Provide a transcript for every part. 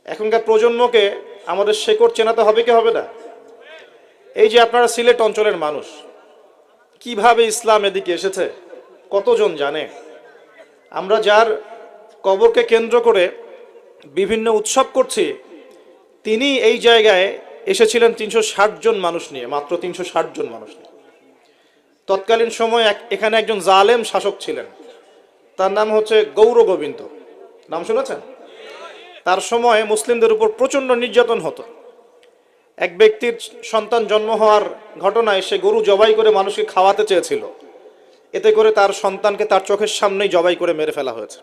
এখনকার প্রজন্মকে আমাদের শেকড় চেনাতে হবে কি হবে না? এই যে আপনারা সিলেট অঞ্চলের মানুষ, কিভাবে ইসলাম এদিকে এসেছে কতজন জানে? আমরা যার কবরকে কেন্দ্র করে বিভিন্ন উৎসব করছি, তিনি এই জায়গায় এসেছিলেন 360 জন মানুষ নিয়ে, মাত্র 360 জন মানুষ নিয়ে। তৎকালীন সময় এখানে একজন জালেম শাসক ছিলেন, তার নাম হচ্ছে গৌর গোবিন্দ। নাম শুনেছেন? তার সময় মুসলিমদের উপর প্রচণ্ড নির্যাতন হতো। এক ব্যক্তির সন্তান জন্ম হওয়ার ঘটনায় সে গরু জবাই করে মানুষকে খাওয়াতে চেয়েছিল, এতে করে তার সন্তানকে তার চোখের সামনেই জবাই করে মেরে ফেলা হয়েছে।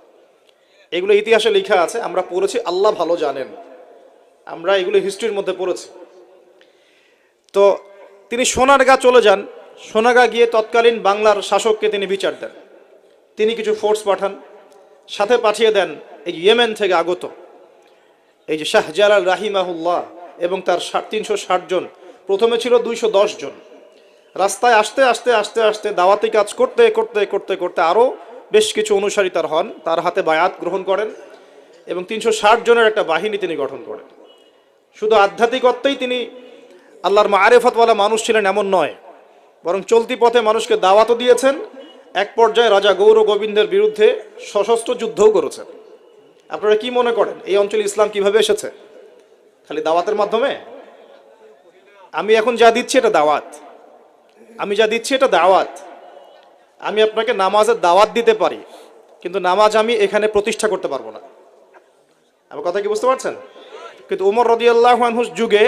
এগুলো ইতিহাসে লেখা আছে, আমরা পড়েছি, আল্লাহ ভালো জানেন, আমরা এগুলো হিস্ট্রির মধ্যে পড়েছি। তো তিনি সোনারগাঁ চলে যান, সোনারগাঁ গিয়ে তৎকালীন বাংলার শাসককে তিনি বিচার দেন। তিনি কিছু ফোর্স পাঠান, সাথে পাঠিয়ে দেন এই ইয়েমেন থেকে আগত এই যে শাহজালাল রাহিমাহুল্লাহ এবং তার 360 জন। প্রথমে ছিল 210 জন। রাস্তায় আস্তে আস্তে আস্তে আস্তে দাওয়াতি কাজ করতে করতে করতে করতে আরও বেশ কিছু অনুসারী তার হন, তার হাতে বায়াত গ্রহণ করেন এবং 360 জনের একটা বাহিনী তিনি গঠন করেন। শুধু আধ্যাত্মিকত্বেই তিনি আল্লাহর মারেফতওয়ালা মানুষ ছিলেন এমন নয়, বরং চলতি পথে মানুষকে দাওয়াতও দিয়েছেন। এক পর্যায়ে রাজা গৌর গোবিন্দের বিরুদ্ধে সশস্ত্র যুদ্ধও করেছেন। আপনারা কি মনে করেন এই অঞ্চলে ইসলাম কিভাবে এসেছে? খালি দাওয়াতের মাধ্যমে? আমি এখন যা দিচ্ছি এটা দাওয়াত, আমি যা দিচ্ছি এটা দাওয়াত। আমি আপনাকে নামাজের দাওয়াত দিতে পারি, কিন্তু নামাজ আমি এখানে প্রতিষ্ঠা করতে পারবো না। আমার কথা কি বুঝতে পারছেন? কিন্তু ওমর রাদিয়াল্লাহু আনহুর যুগে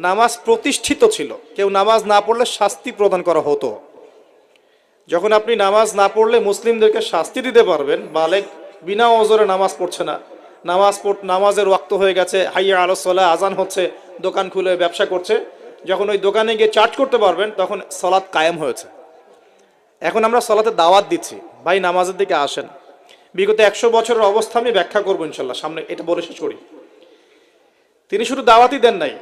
নামাজ প্রতিষ্ঠিত ছিল, কেউ নামাজ না পড়লে শাস্তি প্রদান করা হতো। যখন আপনি নামাজ না পড়লে মুসলিমদেরকে শাস্তি দিতে পারবেন, বালেগ বিনা ওজরে নামাজ পড়ছে না, নামাজের ওয়াক্ত হয়ে গেছে, হাইয়া আলাস সালাহ, আজান হচ্ছে, দোকান খুলে ব্যবসা করছে, যখন ওই দোকানে গিয়ে চার্জ করতে পারবেন তখন সালাত কায়েম হয়েছে। এখন আমরা সালাতে দাওয়াত দিচ্ছি, ভাই নামাজের দিকে আসেন। বিগত 100 বছরের অবস্থা আমি ব্যাখ্যা করবো ইনশাল্লাহ, সামনে এটা বলে শেষ করি। তিনি শুধু দাওয়াতই দেন নাই,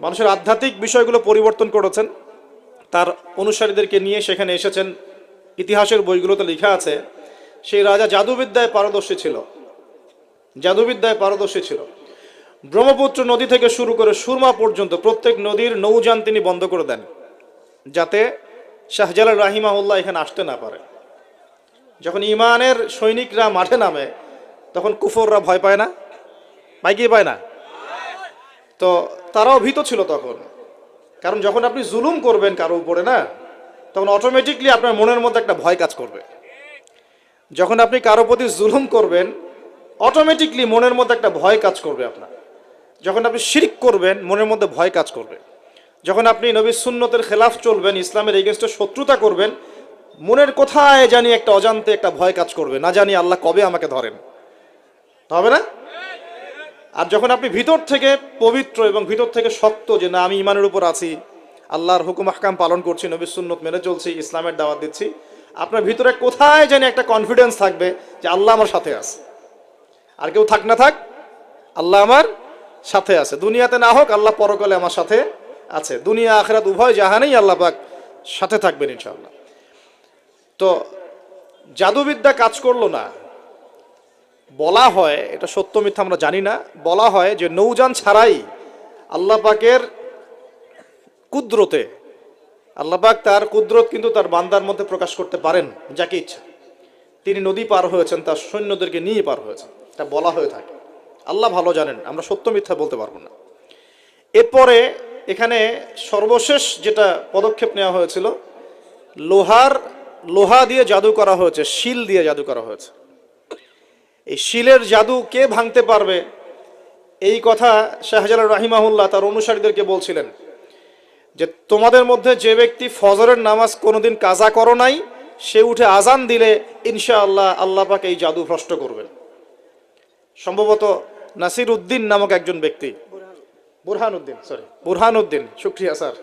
মানুষের আধ্যাত্মিক বিষয়গুলো পরিবর্তন করেছেন। তার অনুসারীদেরকে নিয়ে সেখানে এসেছেন। ইতিহাসের বইগুলোতে লেখা আছে সেই রাজা জাদুবিদ্যায় পারদর্শী ছিল, জাদুবিদ্যায় পারদর্শী ছিল। ব্রহ্মপুত্র নদী থেকে শুরু করে সুরমা পর্যন্ত প্রত্যেক নদীর নৌযান তিনি বন্ধ করে দেন, যাতে শাহজালাল রাহিমাহুল্লাহ এখানে আসতে না পারে। যখন ইমানের সৈনিকরা মাঠে নামে তখন কুফররা ভয় পায় না? পায় কি পায় না? তো তারাও ভীত ছিল তখন, কারণ যখন আপনি জুলুম করবেন কারো উপরে না, তখন অটোমেটিকলি আপনার মনের মধ্যে একটা ভয় কাজ করবে। যখন আপনি কারো প্রতি জুলুম করবেন অটোমেটিকলি মনের মধ্যে একটা ভয় কাজ করবে আপনার। যখন আপনি শিরক করবেন মনের মধ্যে ভয় কাজ করবে। যখন আপনি নবীর সুন্নতের খেলাফ চলবেন, ইসলামের এগেনস্টে শত্রুতা করবেন, মনের কোথায় জানি একটা অজান্তে একটা ভয় কাজ করবে, না জানি আল্লাহ কবে আমাকে ধরেন, হবে না? আর যখন আপনি ভিতর থেকে পবিত্র এবং ভিতর থেকে শক্ত, যে না আমি ইমানের উপর আছি, আল্লাহর হুকুম আহকাম পালন করছি, নবীর সুন্নত মেনে চলছি, ইসলামের দাওয়াত দিচ্ছি, আপনার ভিতরে কোথায় জানি একটা কনফিডেন্স থাকবে যে আল্লাহ আমার সাথে আছে। আর কেউ থাক না থাক, আল্লাহ আমার সাথে আছে। দুনিয়াতে না হোক, আল্লাহ পরকালে আমার সাথে আছে। দুনিয়া আখিরাত উভয় জাহানেই আল্লাহ পাক সাথে থাকবেন ইনশাআল্লাহ। তো জাদুবিদ্যা কাজ করলো না। বলা হয়, এটা সত্য মিথ্যা আমরা জানি না, বলা হয় যে নৌযান ছাড়াই আল্লাহ পাকের কুদরতে, আল্লাহ পাক তার কুদরত কিন্তু তার বান্দার মধ্যে প্রকাশ করতে পারেন যাকে ইচ্ছা। তিনি নদী পার হয়েছেন, তার সৈন্যদেরকে নিয়ে পার হয়েছেন, এটা বলা হয়ে থাকে। আল্লাহ ভালো জানেন, আমরা সত্য মিথ্যা বলতে পারবো না। এরপরে এখানে সর্বশেষ যেটা পদক্ষেপ নেওয়া হয়েছিল, লোহা দিয়ে জাদু করা হয়েছে, শিল দিয়ে জাদু করা হয়েছে। এই শিলের জাদু কে ভাঙতে পারবে, এই কথা শাহজালাল রাহিমাহুল্লাহ তার অনুসারীদেরকে বলছিলেন যে তোমাদের মধ্যে যে ব্যক্তি ফজরের নামাজ কোনোদিন কাজা করো নাই, সে উঠে আজান দিলে ইনশাআল্লাহ আল্লাহ পাক এই জাদু ভ্রষ্ট করবেন। সম্ভবত নাসির উদ্দিন নামক একজন ব্যক্তি, বুরহানুদ্দিন, শুক্রিয়া স্যার,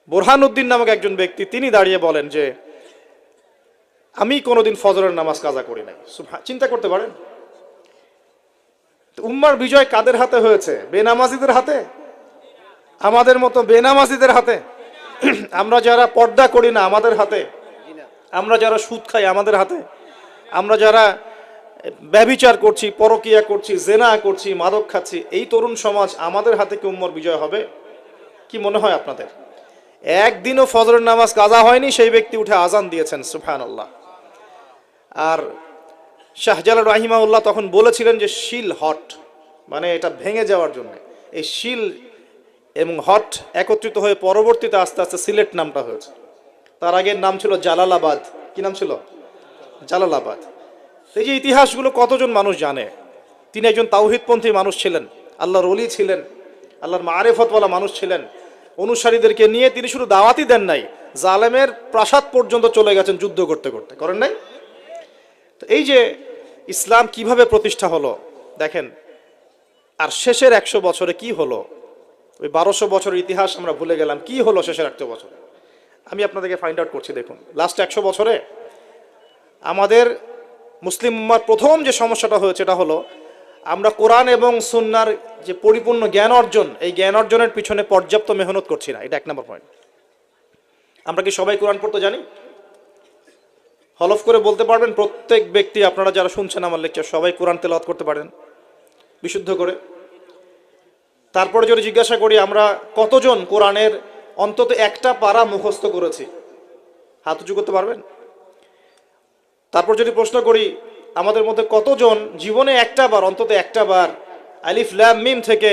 বুরহানুদ্দিন নামক একজন ব্যক্তি, তিনি দাঁড়িয়ে বলেন যে আমি কোনোদিন ফজরের নামাজ কাজা করি নাই। চিন্তা করতে পারেন, উম্মার বিজয় কাদের হাতে হয়েছে? বেনামাজিদের হাতে, আমাদের মতো বেনামাজিদের হাতে। আমরা যারা পর্দা করি না আমাদের হাতে, আমরা যারা সুদ খাই আমাদের হাতে, আমরা যারা ব্যভিচার করছি, পরকিয়া করছি, জেনা করছি, মাদক খাচ্ছি, এই তরুণ সমাজ আমাদের হাতে কি উম্মর বিজয় হবে? কি মনে হয় আপনাদের? একদিনও ফজরের নামাজ কাজা হয়নি, সেই ব্যক্তি উঠে আজান দিয়েছেন, সুবহানাল্লাহ। আর শাহজালাল রাহিমাহুল্লাহ তখন বলেছিলেন যে শিল হট, মানে এটা ভেঙে যাওয়ার জন্য। এই শিল এবং হট একত্রিত হয়ে পরবর্তীতে আস্তে আস্তে সিলেট নামটা হয়েছে। তার আগের নাম ছিল জালালাবাদ। কি নাম ছিল? জালালাবাদ। এই যে ইতিহাসগুলো কতজন মানুষ জানে? তিনি একজন তাওহীদপন্থী মানুষ ছিলেন, আল্লাহর ওলি ছিলেন, আল্লাহর মারেফতওয়ালা মানুষ ছিলেন। অনুসারীদেরকে নিয়ে তিনি শুধু দাওয়াতই দেন নাই, জালেমের প্রাসাদ পর্যন্ত চলে গেছেন যুদ্ধ করতে করতে, করেন নাই? তো এই যে ইসলাম কিভাবে প্রতিষ্ঠা হলো দেখেন। আর শেষের 100 বছরে কি হলো? ওই 1200 বছরের ইতিহাস আমরা ভুলে গেলাম, কি হলো শেষের 100 বছরে? আমি আপনাদেরকে ফাইন্ড আউট করছি। দেখুন, লাস্ট 100 বছরে আমাদের মুসলিম উম্মার প্রথম যে সমস্যাটা হয়েছে এটা হলো আমরা কোরআন এবং সুন্নাহর যে পরিপূর্ণ জ্ঞান অর্জন, এই জ্ঞান অর্জনের পিছনে পর্যাপ্ত মেহনত করছি না। এটা 1 নম্বর পয়েন্ট। আমরা কি সবাই কোরআন পড়তে জানি? হলফ করে বলতে পারবেন প্রত্যেক ব্যক্তি, আপনারা যারা শুনছেন আমার লেকচার, সবাই কোরআন তেলাওয়াত করতে পারেন বিশুদ্ধ করে? তারপরে যদি জিজ্ঞাসা করি আমরা কতজন কোরআনের অন্তত একটা পারা মুখস্থ করেছি, হাত উঁচু করতে পারবেন? তারপর যদি প্রশ্ন করি আমাদের মধ্যে কতজন জীবনে একটা বার, অন্তত একটা বার আলিফ লাম মিম থেকে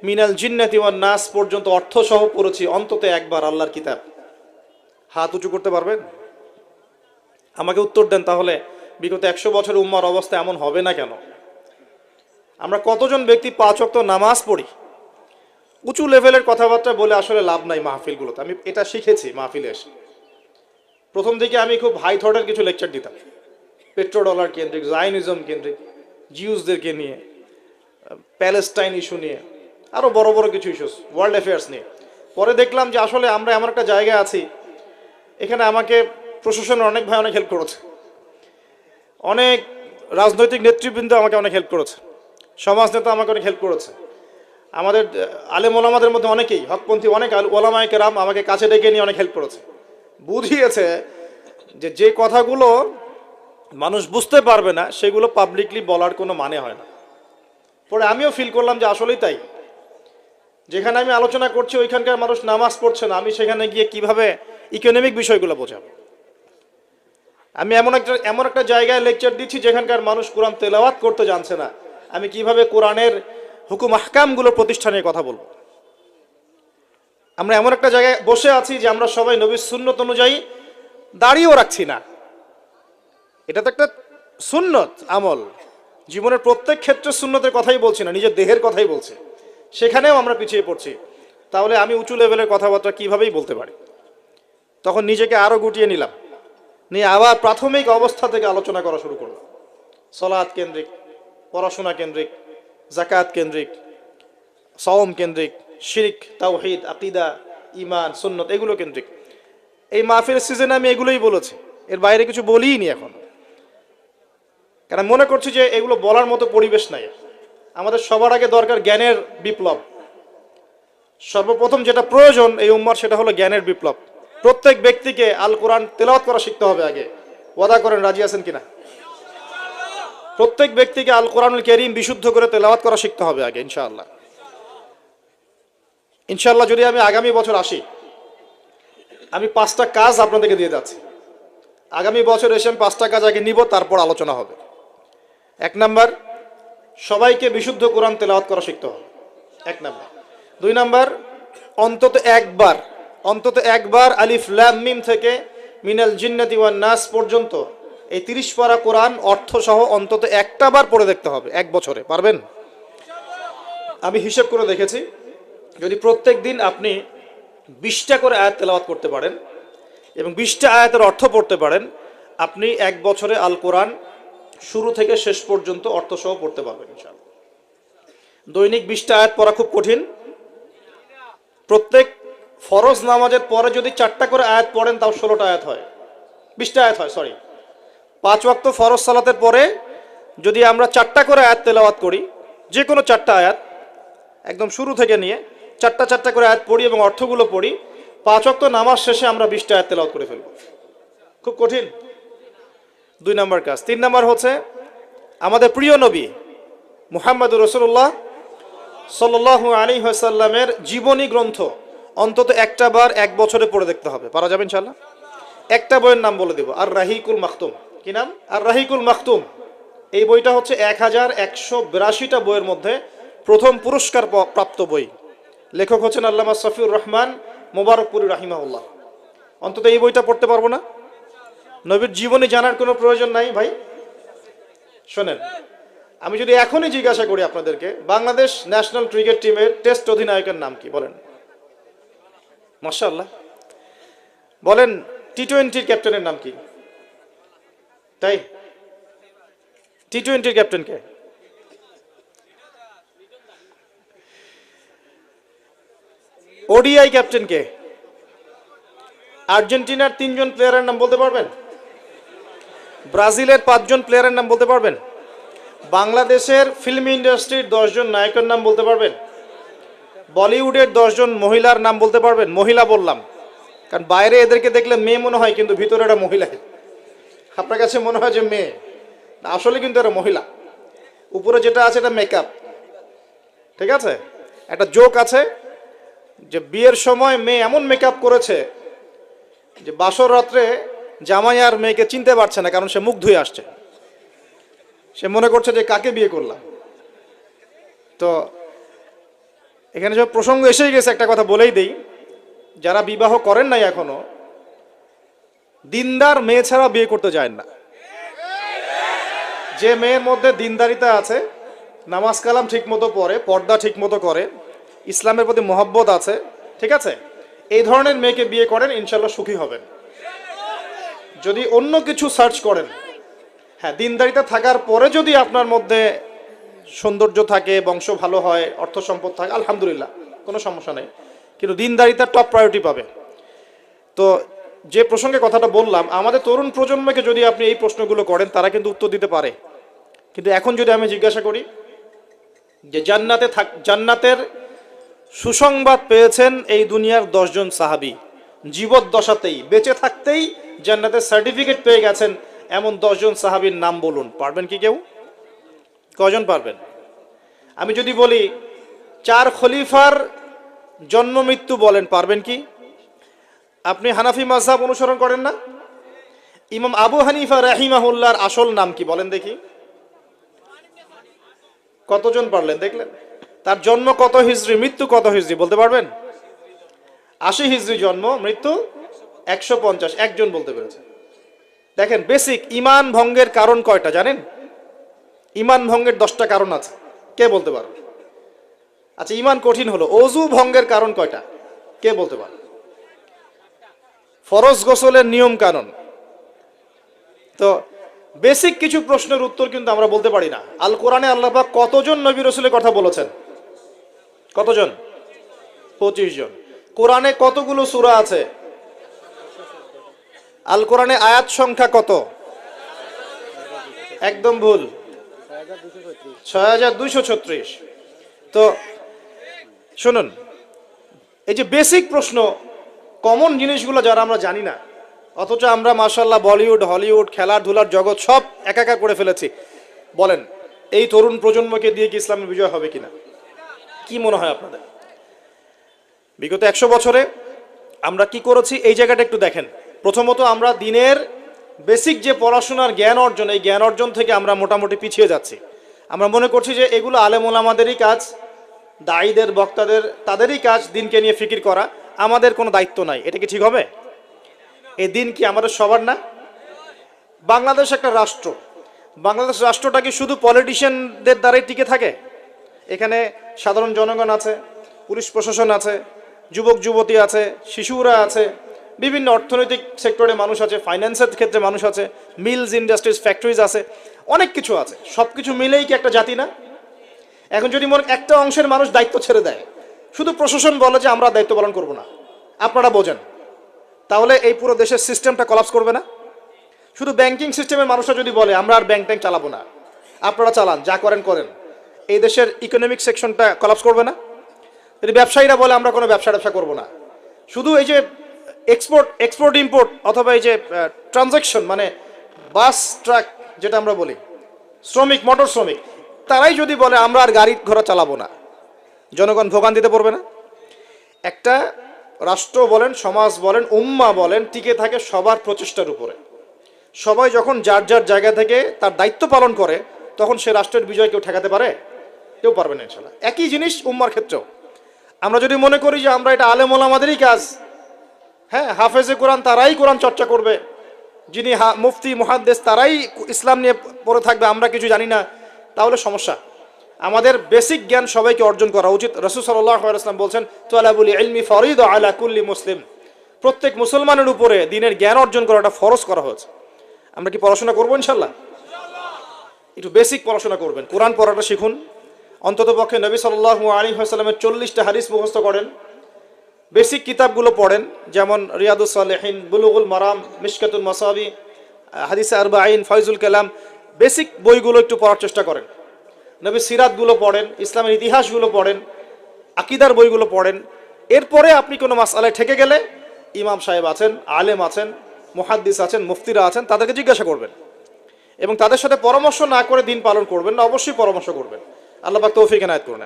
মিনাল জিন্নাতি ওয়ান নাস পর্যন্ত অর্থ সহ পড়েছি অন্তত একবার আল্লাহর কিতাব, হাত উঁচু করতে পারবেন? আমাকে উত্তর দেন তাহলে বিগত 100 বছরের উম্মার অবস্থা এমন হবে না কেন? আমরা কতজন ব্যক্তি 5 ওয়াক্ত নামাজ পড়ি? উঁচু লেভেলের কথাবার্তা বলে আসলে লাভ নাই মাহফিলগুলোতে। আমি এটা শিখেছি মাহফিলে এসে। প্রথম দিকে আমি খুব হাই থটের কিছু লেকচার দিতাম, পেট্রো ডলার কেন্দ্রিক, জায়নিজম কেন্দ্রিক, জিউসদেরকে নিয়ে, প্যালেস্টাইন ইস্যু নিয়ে, আরও বড় বড় কিছু ইস্যুস, ওয়ার্ল্ড অ্যাফেয়ার্স নিয়ে। পরে দেখলাম যে আসলে আমরা এমন একটা জায়গায় আছি, এখানে আমাকে প্রশাসনের অনেক ভাই অনেক হেল্প করেছে, অনেক রাজনৈতিক নেতৃবৃন্দ আমাকে অনেক হেল্প করেছে, সমাজ নেতা আমাকে অনেক হেল্প করেছে, আমাদের আলেম ওলামাদের মধ্যে অনেকেই, হকপন্থী অনেক ওলামায়ে কেরাম আমাকে কাছে ডেকে নিয়ে অনেক হেল্প করেছে। বুঝিয়েছে যে যে কথাগুলো মানুষ বুঝতে পারবে না সেগুলো পাবলিকলি বলার কোনো মানে হয় না। পরে আমিও ফিল করলাম যে আসলেই তাই। যেখানে আমি আলোচনা করছি ওইখানকার মানুষ নামাজ পড়ছে না, আমি সেখানে গিয়ে কিভাবে ইকোনমিক বিষয়গুলো বোঝাবো? আমি এমন একটা জায়গায় লেকচার দিচ্ছি যেখানকার মানুষ কোরআন তেলাওয়াত করতে জানছে না, আমি কিভাবে কোরআনের হুকুম আহকামগুলোর প্রতিষ্ঠানের কথা বলবো? আমরা এমন একটা জায়গায় বসে আছি যে আমরা সবাই নবীর সুন্নত অনুযায়ী দাঁড়িয়েও রাখছি না। এটা তো একটা সুন্নত আমল, জীবনের প্রত্যেক ক্ষেত্রে সুন্নতের কথাই বলছি না, নিজের দেহের কথাই বলছি, সেখানেও আমরা পিছিয়ে পড়ছি। তাহলে আমি উঁচু লেভেলের কথাবার্তা কিভাবেই বলতে পারি? তখন নিজেকে আরো গুটিয়ে নিলাম, নিয়ে আবার প্রাথমিক অবস্থা থেকে আলোচনা করা শুরু করলাম। সলাৎ কেন্দ্রিক, পড়াশোনা কেন্দ্রিক, যাকাত কেন্দ্রিক, সাওম কেন্দ্রিক, শিরক, তাওহীদ, আকীদা, ঈমান, সুন্নত, এগুলো কেন্দ্রিক। এই মাহফিলের সিজনে আমি এগুলোই বলেছি, এর বাইরে কিছু বলিই নি এখন, কারণ মনে করছি যে এগুলো বলার মতো পরিবেশ নাই। আমাদের সবার আগে দরকার জ্ঞানের বিপ্লব। সর্বপ্রথম যেটা প্রয়োজন এই উম্মার, সেটা হলো জ্ঞানের বিপ্লব। প্রত্যেক ব্যক্তিকে আল কোরআন তেলাওয়াত করা শিখতে হবে আগে। ওয়াদা করেন, রাজি আছেন কিনা? প্রত্যেক ব্যক্তিকে আল কোরআনুল কারীম বিশুদ্ধ করে তেলাওয়াত করা শিখতে হবে আগে, ইনশাআল্লাহ। ইনশাআল্লাহ যদি আমি আগামী বছর আসি, আমি 5টা কাজ আপনাদেরকে দিয়ে যাচ্ছি। আগামী বছর এসে আমি 5টা কাজ আগে নিব, তারপর আলোচনা হবে। 1 নাম্বার, সবাইকে বিশুদ্ধ কোরআন তেলাওয়াত করা শিখতে হবে, 1 নাম্বার। 2 নাম্বার, অন্তত একবার আলিফ লাম মিম থেকে মিনাল জিন্নাতি ওয়ান নাস পর্যন্ত এই 30 পারা কোরআন অর্থ সহ অন্তত একটা বার পড়ে দেখতে হবে 1 বছরে। পারবেন? আমি হিসাব করে দেখেছি, যদি প্রত্যেক দিন আপনি 20টা করে আয়াত তেলাওয়াত করতে পারেন এবং 20টা আয়াতের অর্থ পড়তে পারেন, আপনি 1 বছরে আল কোরআন শুরু থেকে শেষ পর্যন্ত অর্থ সহ পড়তে পারবেন ইনশাআল্লাহ। দৈনিক 20টা আয়াত পড়া খুব কঠিন। প্রত্যেক ফরজ নামাজের পরে যদি 4টা করে আয়াত পড়েন তাও 16টা আয়াত হয়, 20টা আয়াত হয়, সরি। 5 ওয়াক্ত ফরজ সালাতের পরে যদি আমরা 4টা করে আয়াত তেলাওয়াত করি, যে কোনো 4টা আয়াত একদম শুরু থেকে নিয়ে 4টা করে আয়াত পড়ি এবং অর্থগুলো পড়ি, 5 ওয়াক্ত নামাজ শেষে আমরা 20টা আয়াত তেলাওয়াত করে ফেলব। খুব কঠিন। 2 নাম্বার কাজ। 3 নাম্বার হচ্ছে আমাদের প্রিয় নবী মুহাম্মদুর রাসূলুল্লাহ সাল্লাল্লাহু আলাইহি ওয়াসাল্লামের জীবনী গ্রন্থ অন্তত একটা বার এক বছরে পড়ে দেখতে হবে। পারা যাবে ইনশাআল্লাহ? একটা বইয়ের নাম বলে দেব, আর রাহিকুল মাখতুম। কি নাম? আর রাহিকুল মাখতুম। এই বইটা হচ্ছে 1182টা বইয়ের মধ্যে প্রথম পুরস্কার প্রাপ্ত বই। লেখক হচ্ছেন আল্লামা সফিউর রহমান মোবারকপুরি রাহিমাহুল্লাহ। অন্তত এই বইটা পড়তে পারবো না? নবীর জীবনী জানার কোনো প্রয়োজন নাই ভাই। শোনেন, আমি যদি এখনই জিজ্ঞাসা করি আপনাদেরকে, বাংলাদেশ ন্যাশনাল ক্রিকেট টিমের টেস্ট অধিনায়কের নাম কি বলেন? মাশাআল্লাহ। বলেন টি-20 ক্যাপ্টেনের নাম কি? তাই টি-20 ক্যাপ্টেন কে? ওডিআই ক্যাপ্টেন কে? আর্জেন্টিনার 3 জন প্লেয়ারের নাম বলতে পারবেন? ব্রাজিলের 5 জন প্লেয়ারের নাম বলতে পারবেন? বাংলাদেশের ফিল্ম ইন্ডাস্ট্রির 10 জন নায়কের নাম বলতে পারবেন? বলিউডের 10 জন মহিলার নাম বলতে পারবেন? মহিলা বললাম কারণ বাইরে এদেরকে দেখলে মেয়ে মনে হয়, কিন্তু ভিতরে একটা মহিলা। আপনার কাছে মনে হয় যে মেয়ে, আসলে কিন্তু এরা মহিলা। উপরে যেটা আছে এটা মেকআপ, ঠিক আছে? একটা জোক আছে যে বিয়ের সময় মেয়ে এমন মেকআপ করেছে যে বাসর রাত্রে জামাই আর মেয়েকে চিনতে পারছে না, কারণ সে মুখ ধুয়ে আসছে। সে মনে করছে যে কাকে বিয়ে করলাম। তো এখানে সব প্রসঙ্গ এসেই গেছে, একটা কথা বলেই দেই, যারা বিবাহ করেন নাই এখনো, দিনদার মেয়ে ছাড়া বিয়ে করতে যায় না। যে মেয়ের মধ্যে দিনদারিতা আছে, নামাজ কালাম ঠিক মতো পড়ে, পর্দা ঠিক মতো করে, ইসলামের প্রতি মহব্বত আছে, ঠিক আছে, এই ধরনের মেয়েকে বিয়ে করেন, ইনশাল্লাহ সুখী হবেন। যদি অন্য কিছু সার্চ করেন, হ্যাঁ দিনদারিতা থাকার পরে যদি আপনার মধ্যে সৌন্দর্য থাকে, বংশ ভালো হয়, অর্থ সম্পদ থাকে, আলহামদুলিল্লাহ, কোনো সমস্যা নেই, কিন্তু দিনদারিতা টপ প্রায়োরিটি পাবে। তো যে প্রসঙ্গে কথাটা বললাম, আমাদের তরুণ প্রজন্মকে যদি আপনি এই প্রশ্নগুলো করেন, তারা কিন্তু উত্তর দিতে পারে। কিন্তু এখন যদি আমি জিজ্ঞাসা করি যে জান্নাতের সুসংবাদ পেয়েছেন এই দুনিয়ার 10 জন সাহাবী, জীবদ্দশাতেই বেঁচে থাকতেই জান্নাতের সার্টিফিকেট পেয়ে গেছেন, এমন 10 জন সাহাবীর নাম বলুন। পারবেন কি কেউ? কয়জন পারবেন? আমি যদি বলি 4 খলিফার জন্ম মৃত্যু বলেন, পারবেন কি? আপনি হানাফি মাযহাব অনুসরণ করেন না? ইমাম আবু হানিফা রাহিমাহুল্লাহর আসল নাম কি বলেন দেখি? কতজন পারলেন? দেখলেন? তার জন্ম কত হিজরি, মৃত্যু কত হিজরি বলতে পারবেন? 80 হিজরি জন্ম, মৃত্যু 150। একজন বলতে পেরেছে। দেখেন, বেসিক ঈমান ভঙ্গের কারণ কয়টা জানেন? ঈমান ভঙ্গের 10টা কারণ আছে। কে বলতে পারবে? আচ্ছা, ঈমান কঠিন হলো, ওযু ভঙ্গের কারণ কয়টা? কে বলতে পারবে? ফরজ গোসলের নিয়ম কানুন। তো বেসিক কিছু প্রশ্নের উত্তর কিন্তু আমরা বলতে পারি না। আল কোরআনে আল্লাহ পাক কতজন নবী রাসূলের কথা বলেছেন? কতজন? 25 জন। কোরআনে কতগুলো সূরা আছে? আল কোরআনে আয়াত সংখ্যা কত? একদম ভুল, 6236। তো শুনুন, এই যে বেসিক প্রশ্ন, কমন জিনিসগুলো যারা আমরা জানি না, অথচ আমরা মাশাআল্লাহ বলিউড, হলিউড, খেলাধুলার জগৎ সব একাকার করে ফেলেছি। বলেন এই তরুণ প্রজন্মকে দিয়ে কি ইসলামের বিজয় হবে কিনা? কি মনে হয় আপনাদের? বিগত 100 বছরে আমরা কি করেছি এই জায়গাটা একটু দেখেন। প্রথমত, আমরা দিনের বেসিক যে পড়াশোনার জ্ঞান অর্জন, এই জ্ঞান অর্জন থেকে আমরা মোটামুটি পিছিয়ে যাচ্ছি। আমরা মনে করছি যে এগুলো আলেম ওলামাদেরই কাজ, দায়ীদের, বক্তাদের, তাদেরই কাজ দিনকে নিয়ে ফিকির করা, আমাদের কোনো দায়িত্ব নাই। এটা কি ঠিক হবে? এই দিন কি আমাদের সবার না? বাংলাদেশ একটা রাষ্ট্র। বাংলাদেশ রাষ্ট্রটা কি শুধু পলিটিশিয়ানদের দ্বারাই টিকে থাকে? এখানে সাধারণ জনগণ আছে, পুলিশ প্রশাসন আছে, যুবক যুবতী আছে, শিশুরা আছে, বিভিন্ন অর্থনৈতিক সেক্টরে মানুষ আছে, ফাইন্যান্সের ক্ষেত্রে মানুষ আছে, মিলস, ইন্ডাস্ট্রিজ, ফ্যাক্টরিজ আছে, অনেক কিছু আছে। সব কিছু মিলেই কি একটা জাতি না? এখন যদি মনে একটা অংশের মানুষ দায়িত্ব ছেড়ে দেয়, শুধু প্রশাসন বলে যে আমরা দায়িত্ব পালন করব না, আপনারা বোঝেন, তাহলে এই পুরো দেশের সিস্টেমটা কলাপস করবে না? শুধু ব্যাংকিং সিস্টেমের মানুষরা যদি বলে আমরা আর ব্যাংক ট্যাঙ্ক চালাবো না, আপনারা চালান, যা করেন করেন, এই দেশের ইকোনমিক সেকশনটা কলাপস করবে না? যদি ব্যবসায়ীরা বলে আমরা কোনো ব্যবসা করবো না, শুধু এই যে এক্সপোর্ট ইম্পোর্ট অথবা এই যে ট্রানজাকশন, মানে বাস ট্রাক যেটা আমরা বলি, শ্রমিক, মোটর শ্রমিক, তারাই যদি বলে আমরা আর গাড়ি ঘোড়া চালাবো না, জনগণ ভোগান্তিতে পড়বে না? একটা রাষ্ট্র বলেন, সমাজ বলেন, উম্মা বলেন, টিকে থাকে সবার প্রচেষ্টার উপরে। সবাই যখন যার যার জায়গা থেকে তার দায়িত্ব পালন করে, তখন সে রাষ্ট্রের বিজয় কেউ ঠেকাতে পারে? কেউ পারবে না ইনশাল্লাহ। একই জিনিস উম্মার ক্ষেত্রেও। আমরা যদি মনে করি যে আমরা এটা আলেম ওলামাদেরই কাজ, হ্যাঁ, হাফেজে কোরআন তারাই কোরআন চর্চা করবে, যিনি মুফতি মুহাদ্দিস তারাই ইসলাম নিয়ে পড়ে থাকবে, আমরা কিছু জানি না, তাহলে সমস্যা। আমাদের বেসিক জ্ঞান সবাইকে অর্জন করা উচিত। রাসূল সাল্লাল্লাহু আলাইহি ওয়াসাল্লাম বলছেন, তালাবুল ইলমি ফরিদা আলা কুল্লি মুসলিম। প্রত্যেক মুসলমানের উপরে দিনের জ্ঞান অর্জন করাটা ফরজ করা হয়েছে। আমরা কি পড়াশোনা করবো ইনশাল্লাহ? একটু বেসিক পড়াশোনা করবেন, কোরআন পড়াটা শিখুন। অন্তত পক্ষে নবী সাল্লাল্লাহু আলাইহি ওয়াসাল্লামের 40টা হাদিস মুখস্থ করেন। বেসিক কিতাবগুলো পড়েন, যেমন রিয়াদুস সালেহিন, বুলুগুল মারাম, মিশকাতুল মাসাবি, হাদিসে আরবাঈন, ফয়জুল কালাম, বেসিক বইগুলো একটু পড়ার চেষ্টা করেন। নবী সিরাতগুলো পড়েন, ইসলামের ইতিহাসগুলো পড়েন, আকীদার বইগুলো পড়েন। এরপরে আপনি কোনো মাসআলায় ঠেকে গেলে ইমাম সাহেব আছেন, আলেম আছেন, মুহাদ্দিস আছেন, মুফতিরা আছেন, তাদেরকে জিজ্ঞাসা করবেন এবং তাদের সাথে পরামর্শ না করে দিন পালন করবেন না, অবশ্যই পরামর্শ করবেন। আল্লাহ পাক তৌফিক এনায়েত করুন।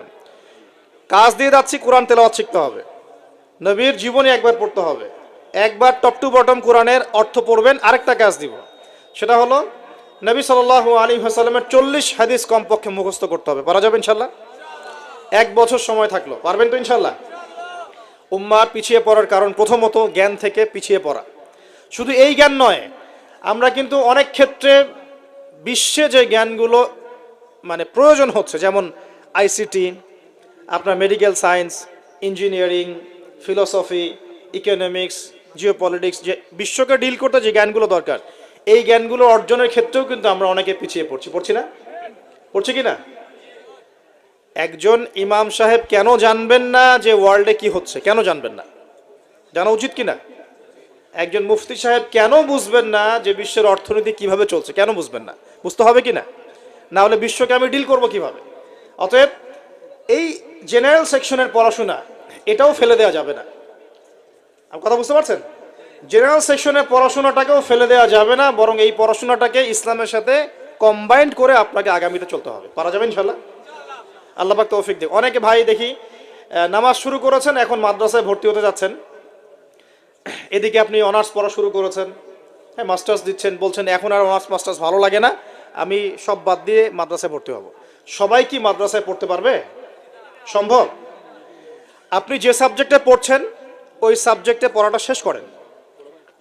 কাজ দিয়ে যাচ্ছি, কোরআন তেলাওয়াত শিখতে হবে, নবীর জীবনী একবার পড়তে হবে, একবার টপ টু বটম কোরআনের অর্থ পড়বেন। আরেকটা কাজ দিব, সেটা হলো নবী সাল্লাল্লাহু আলাইহি ওয়াসাল্লামের 40 হাদিস কমপক্ষে মুখস্থ করতে হবে। পারা যাবে ইনশাল্লাহ? 1 বছর সময় থাকলো, পারবেন তো ইনশাল্লাহ? উম্মার পিছিয়ে পড়ার কারণ প্রথমত জ্ঞান থেকে পিছিয়ে পড়া। শুধু এই জ্ঞান নয়, আমরা কিন্তু অনেক ক্ষেত্রে বিশ্বে যে জ্ঞানগুলো মানে প্রয়োজন হচ্ছে, যেমন আইসিটি, আপনার medical science, engineering, philosophy, economics, geopolitics, যে বিশ্বকে ডিল করতে যে জ্ঞানগুলো দরকার, এই জ্ঞানগুলো অর্জনের ক্ষেত্রেও কিন্তু আমরা অনেকে পিছিয়ে পড়ছি না? পড়ছি কি না? একজন ইমাম সাহেব কেন জানবেন না যে ওয়ার্ল্ডে কি হচ্ছে? কেন জানবেন না? জানা উচিত কি না? একজন মুফতি সাহেব কেন বুঝবেন না যে বিশ্বের অর্থনীতি কিভাবে চলছে? কেন বুঝবেন না? বুঝতে হবে কি না? না হলে বিশ্বকে আমি ডিল করব কিভাবে? অতএব এই জেনারেল সেকশনের পড়াশোনা এটাও ফেলে দেওয়া যাবে না। আপনি কথা বুঝতে পারছেন? জেনারেল সেকশনের পড়াশোনাটাকেও ফেলে দেওয়া যাবে না, বরং এই পড়াশোনাটাকে ইসলামের সাথে কম্বাইন্ড করে আপনাকে আগামীতে চলতে হবে। পারা যাবে ইনশাল্লাহ? আল্লাহ পাক তৌফিক দিক। অনেকে ভাই দেখি নামাজ শুরু করেছেন, এখন মাদ্রাসায় ভর্তি হতে যাচ্ছেন, এদিকে আপনি অনার্স পড়া শুরু করেছেন, হ্যাঁ, মাস্টার্স দিচ্ছেন, বলছেন এখন আর অনার্স মাস্টার্স ভালো লাগে না, আমি সব বাদ দিয়ে মাদ্রাসায় ভর্তি হব। সবাই কি মাদ্রাসায় পড়তে পারবে? সম্ভব? আপনি যে সাবজেক্টে পড়ছেন ওই সাবজেক্টে পড়াটা শেষ করেন,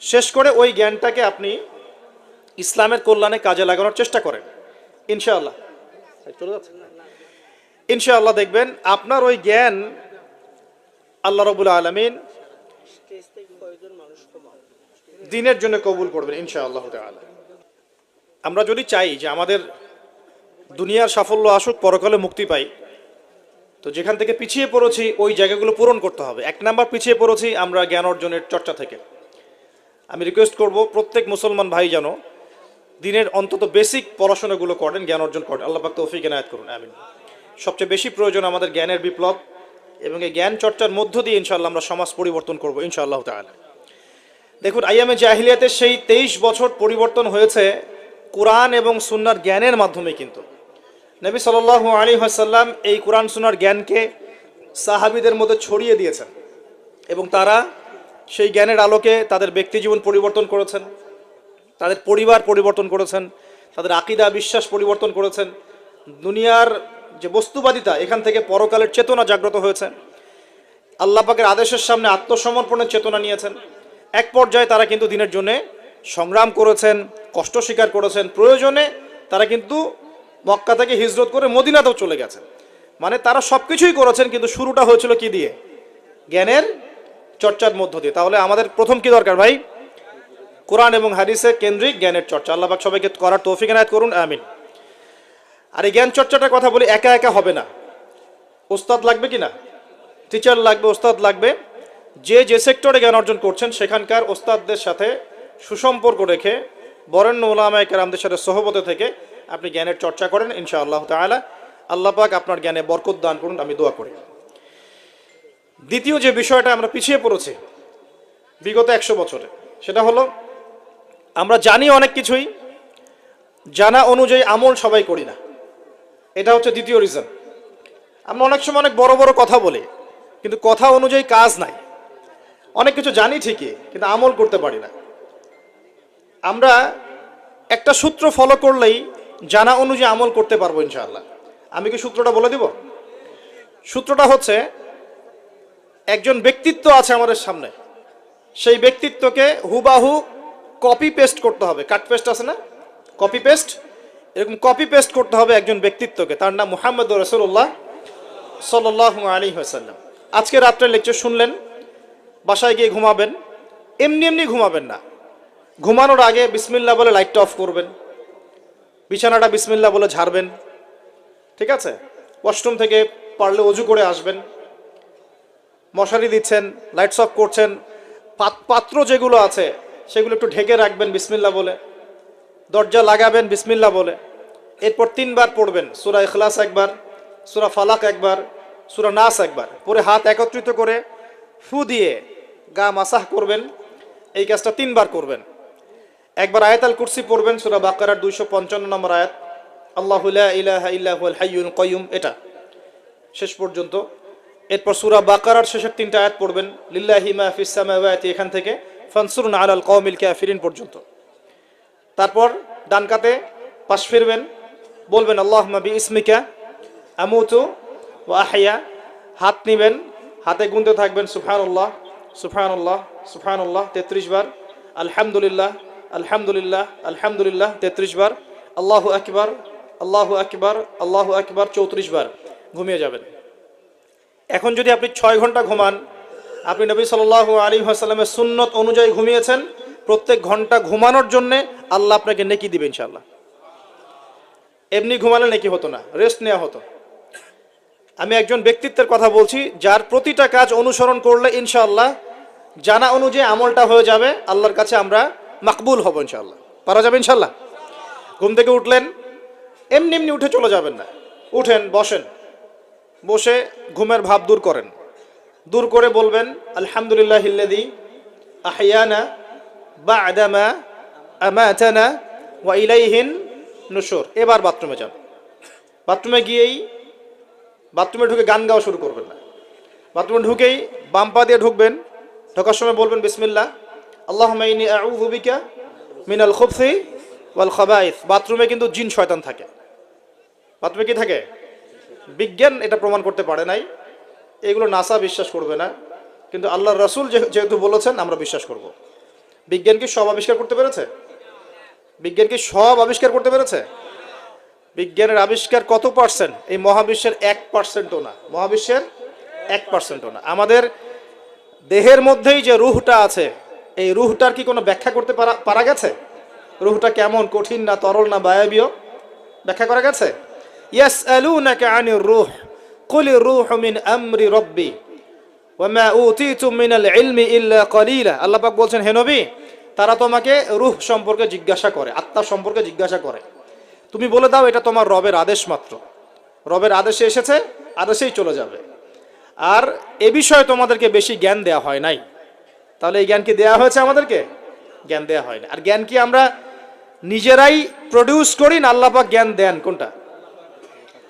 শেষ করে ওই জ্ঞানটাকে আপনি ইসলামের কল্যাণে কাজে লাগানোর চেষ্টা করেন। ইনশাআল্লাহ চলে যাচ্ছে, ইনশাআল্লাহ দেখবেন আপনার ওই জ্ঞান আল্লাহ রাব্বুল আলামিন দিনের জন্য কবুল করবেন ইনশাআল্লাহ তাআলা। আমরা যদি চাই যে আমাদের দুনিয়ার সাফল্য আসুক, পরকালে মুক্তি পাই, তো যেখান থেকে পিছিয়ে পড়েছি ওই জায়গাগুলো পূরণ করতে হবে। 1 নাম্বার পিছিয়ে পড়েছি আমরা জ্ঞান অর্জনের চর্চা থেকে। আমি রিকোয়েস্ট করব প্রত্যেক মুসলমান ভাই যেন দিনের অন্তত বেসিক পড়াশোনাগুলো করেন, জ্ঞান অর্জন করেন। আল্লাহ পাক তৌফিক এনায়েত করুন, আমিন। সবচেয়ে বেশি প্রয়োজন আমাদের জ্ঞানের বিপ্লব, এবং এই জ্ঞান চর্চার মধ্য দিয়ে ইনশাআল্লাহ আমরা সমাজ পরিবর্তন করব ইনশাআল্লাহ তাআলা। দেখুন, আইয়ামে জাহিলিয়াতের সেই 23 বছর পরিবর্তন হয়েছে কোরআন এবং সুন্নাহর জ্ঞানের মাধ্যমে। কিন্তু নবী সাল্লাল্লাহু আলাইহি ওয়াসাল্লাম এই কোরআন সুন্নাহর জ্ঞানকে সাহাবীদের মধ্যে ছড়িয়ে দিয়েছেন এবং তারা সেই জ্ঞানের আলোকে তাদের ব্যক্তিজীবন পরিবর্তন করেছেন, তাদের পরিবার পরিবর্তন করেছেন, তাদের আকীদা বিশ্বাস পরিবর্তন করেছেন। দুনিয়ার যে বস্তুবাদিতা, এখান থেকে পরকালের চেতনা জাগ্রত হয়েছে। আল্লাহ পাকের আদেশের সামনে আত্মসমর্পণের চেতনা নিয়েছেন। এক পর্যায়ে তারা কিন্তু দিনের জন্য সংগ্রাম করেছেন, কষ্ট স্বীকার করেছেন। প্রয়োজনে তারা কিন্তু মক্কা থেকে হিজরত করে মদিনাতেও চলে গেছেন। মানে তারা সব কিছুই করেছেন, কিন্তু শুরুটা হয়েছিল কি দিয়ে? জ্ঞানের চর্চার মধ্য দিয়ে। তাহলে আমাদের প্রথম কি দরকার ভাই? কোরআন এবং হাদিসে কেন্দ্রিক জ্ঞানের চর্চা। আল্লাহ পাক সবাইকে করার তৌফিক এনায়েত করুন, আমিন। আর এই জ্ঞান চর্চাটার কথা বলি, একা একা হবে না, ওস্তাদ লাগবে কি না? টিচার লাগবে, ওস্তাদ লাগবে। যে যে সেক্টরে জ্ঞান অর্জন করছেন সেখানকার ওস্তাদদের সাথে সুসম্পর্ক রেখে বরেণ্য উলামায়ে কেরামদের সাথে সহবতে থেকে আপনি জ্ঞানের চর্চা করেন ইনশাআল্লাহ তাআলা। আল্লাহ পাক আপনার জ্ঞানে বরকত দান করুন, আমি দোয়া করি। দ্বিতীয় যে বিষয়টা আমরা পিছিয়ে পড়েছি বিগত 100 বছরে, সেটা হলো আমরা জানি অনেক কিছুই, জানা অনুযায়ী আমল সবাই করি না, এটা হচ্ছে দ্বিতীয় রিজন। আমরা অনেক সময় অনেক বড় বড় কথা বলি, কিন্তু কথা অনুযায়ী কাজ নাই। অনেক কিছু জানি ঠিকই, কিন্তু আমল করতে পারি না। আমরা একটা সূত্র ফলো করলেই জানা অনুযায়ী আমল করতে পারবো ইনশাআল্লাহ। আমি কি সূত্রটা বলে দিব? সূত্রটা হচ্ছে, একজন ব্যক্তিত্ব আছে আমাদের সামনে, সেই ব্যক্তিত্বকে হুবাহু কপি পেস্ট করতে হবে। কাট পেস্ট আছে না, কপি পেস্ট, এরকম কপি পেস্ট করতে হবে একজন ব্যক্তিত্বকে। তার নাম মুহাম্মদুর রাসূলুল্লাহ সাল্লাল্লাহু আলাইহি ওয়াসাল্লাম। আজকে রাত্রে লেকচার শুনলেন, বাসায় গিয়ে ঘুমাবেন, এমনি এমনি ঘুমাবেন না। ঘুমানোর আগে বিসমিল্লাহ বলে লাইটটা অফ করবেন, বিছানাটা বিসমিল্লাহ বলে ঝাড়বেন, ঠিক আছে? ওয়াশরুম থেকে পারলে অজু করে আসবেন। মশারি দিচ্ছেন, লাইটস অফ করছেন, পাত্র যেগুলো আছে সেগুলো একটু ঢেকে রাখবেন বিসমিল্লাহ বলে, দরজা লাগাবেন বিসমিল্লাহ বলে। এরপর 3 বার পড়বেন সূরা ইখলাস একবার, সূরা ফালাক একবার, সূরা নাস একবার, পরে হাত একত্রিত করে ফু দিয়ে গা মাসাহ করবেন। এই কাজটা 3 বার করবেন। একবার আয়াতুল কুরসি পড়বেন, সূরা বাকারার 255 নম্বর আয়াত, আল্লাহু লা ইলাহা ইল্লা হুয়াল হাইয়ুল কাইয়ুম, এটা শেষ পর্যন্ত। এরপর সূরা বাকারার শেষের 3টা আয়াত পড়বেন, লিল্লাহি মা ফিস সামাওয়াতি, এখান থেকে ফানসুরনা আলাল কওমিল কাফিরিন পর্যন্ত। তারপর ডান কাতে পাশ ফিরবেন, বলবেন আল্লাহুম্মা বিইসমিকা আমুতু ওয়া আহইয়া। হাত নিবেন, হাতে গুনতে থাকবেন সুবহানাল্লাহ সুবহানাল্লাহ সুবহানাল্লাহ 33 বার, আলহামদুলিল্লাহ আলহামদুলিল্লাহ আলহামদুলিল্লাহ 33 বার, আল্লাহু আকবার আল্লাহু আকবার আল্লাহু আকবার 34 বার, ঘুমিয়ে যাবেন। এখন যদি আপনি 6 ঘন্টা ঘুমান, আপনি নবী সাল্লাল্লাহু আলাইহি ওয়াসাল্লামের সুন্নত অনুযায়ী ঘুমিয়েছেন, প্রত্যেক ঘন্টা ঘুমানোর জন্য আল্লাহ আপনাকে নেকি দিবে ইনশাআল্লাহ। এমনি ঘুমালে নেকি হতো না, রেস্ট নেওয়া হতো। আমি একজন ব্যক্তিত্বের কথা বলছি, যার প্রতিটা কাজ অনুসরণ করলে ইনশাআল্লাহ জানা অনুযায়ী আমলটা হয়ে যাবে, আল্লাহর কাছে আমরা মাকবুল হব ইনশাআল্লাহ। পারা যাবে ইনশাআল্লাহ। ঘুম থেকে উঠলেন, এমনি এমনি উঠে চলে যাবেন না। উঠেন, বসেন, বসে ঘুমের ভাব দূর করেন, দূর করে বলবেন আলহামদুলিল্লাহিল্লাযী আহইয়ানা বা'দা মা আমাতানা ওয়া ইলাইহিন নুশুর। এবার বাথরুমে যান, বাথরুমে গিয়েই বাথরুমে ঢুকে গান গাওয়া শুরু করবেন না। বাথরুমে ঢুকেই বাম পা দিয়ে ঢুকবেন, ঢোকার সময় বলবেন বিসমিল্লাহ আল্লাহুম্মা ইন্নী আউযু বিকা মিনাল খুবসি ওয়াল খাবাইস। বাথরুমে কিন্তু জিন শয়তান থাকে। বাথরুমে কি থাকে? বিজ্ঞান এটা প্রমাণ করতে পারে নাই, এগুলো নাসা বিশ্বাস করবে না, কিন্তু আল্লাহর রাসূল যেহেতু বলেছেন আমরা বিশ্বাস করব। বিজ্ঞান কি সব আবিষ্কার করতে পেরেছে? বিজ্ঞান কি সব আবিষ্কার করতে পেরেছে? বিজ্ঞানের আবিষ্কার কত পার্সেন্ট? এই মহাবিশ্বের 1%ও না, মহাবিশ্বের 1%ও না। আমাদের দেহের মধ্যেই যে রুহটা আছে, এই রুহটার কি কোনো ব্যাখ্যা করতে পারা গেছে? রুহটা কেমন, কঠিন না তরল না বায়বীয়, ব্যাখ্যা করা গেছে? ইয়াসআলুনাকা আনির রূহ কুলির রূহু মিন আমরি রাব্বি ওয়া মা উতীতুম মিনাল ইলমি ইল্লা কলিলা। আল্লাহ পাক বলছেন, হে নবী, তারা তোমাকে রূহ সম্পর্কে জিজ্ঞাসা করে, আত্মা সম্পর্কে জিজ্ঞাসা করে, তুমি বলে দাও এটা তোমার রবের আদেশ মাত্র। রবের আদেশে এসেছে, আদেশেই চলে যাবে। আর এ বিষয়ে তোমাদেরকে বেশি জ্ঞান দেয়া হয় নাই। তাহলে এই জ্ঞান কি দেয়া হয়েছে আমাদেরকে? জ্ঞান দেয়া হয় না। আর জ্ঞান কি আমরা নিজেরাই প্রডিউস করি না আল্লাহ পাক জ্ঞান দেন? কোনটা?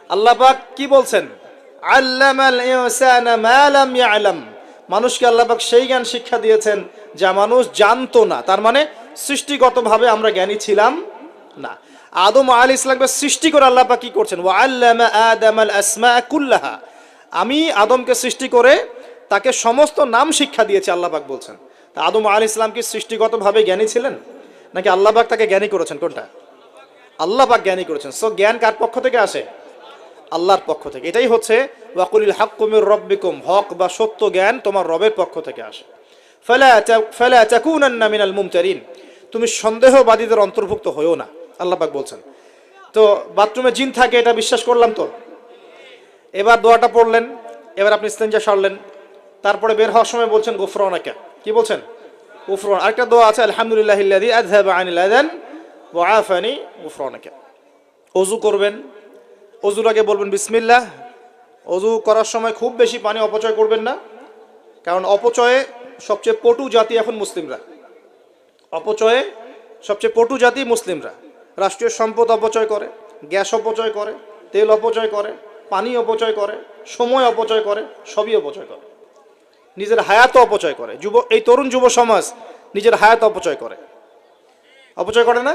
আল্লাহ পাক কি বলছেন? আল্লামাল ইনসানা মা লাম ইয়ালাম। মানুষকে আল্লাহ পাক সেই জ্ঞান শিক্ষা দিয়েছেন যা মানুষ জানতো না। তার মানে সৃষ্টিগতভাবে আমরা জ্ঞানী ছিলাম না। আদম আলাইহিস সালামকে সৃষ্টি করে আল্লাহ পাক কি করছেন? ওয়া আল্লামা আদামাল আসমা কুল্লাহা। আমি আদমকে সৃষ্টি করে তাকে সমস্ত নাম শিক্ষা দিয়েছি, আল্লাহ পাক বলছেন। তা আদম আলাইহিস সালাম কি সৃষ্টিগতভাবে জ্ঞানী ছিলেন, নাকি আল্লাহ পাক তাকে জ্ঞানী করেছেন? কোনটা? আল্লাহ পাক জ্ঞানী করেছেন। সো জ্ঞান কার পক্ষ থেকে আসে? আল্লাহর পক্ষ থেকে। এটাই হচ্ছে ওয়াকুলিল হাক্কু মির রাব্বিকুম, হক বা সত্য জ্ঞান তোমার রবের পক্ষ থেকে আসে। ফালা তাকুনান্না মিনাল মুমতারিন, তুমি সন্দেহবাদীদের অন্তর্ভুক্ত হয়েও না, আল্লাহ পাক বলছেন। তো বাথরুমে জিন থাকে এটা বিশ্বাস করলাম তো। এবার দোয়াটা পড়লেন, এবার আপনি ইস্তেঞ্জা সারলেন, তারপরে বের হওয়ার সময় বলছেন গুফরানাকা। কি বলছেন? গুফরান। আরেকটা দোয়া আছে আলহামদুলিল্লাহিল্লাযী আযহাবা আনিল আযান ওয়া আফানি গুফরানাকা। ওযু করবেন, অজুর আগে বলবেন বিসমিল্লাহ। অজু করার সময় খুব বেশি পানি অপচয় করবেন না, কারণ অপচয়ে সবচেয়ে পটু জাতি এখন মুসলিমরা। অপচয়ে সবচেয়ে পটু জাতি মুসলিমরা। রাষ্ট্রীয় সম্পদ অপচয় করে, গ্যাস অপচয় করে, তেল অপচয় করে, পানি অপচয় করে, সময় অপচয় করে, সবই অপচয় করে, নিজের হায়াত অপচয় করে। এই তরুণ যুব সমাজ নিজের হায়াত অপচয় করে, অপচয় করে না?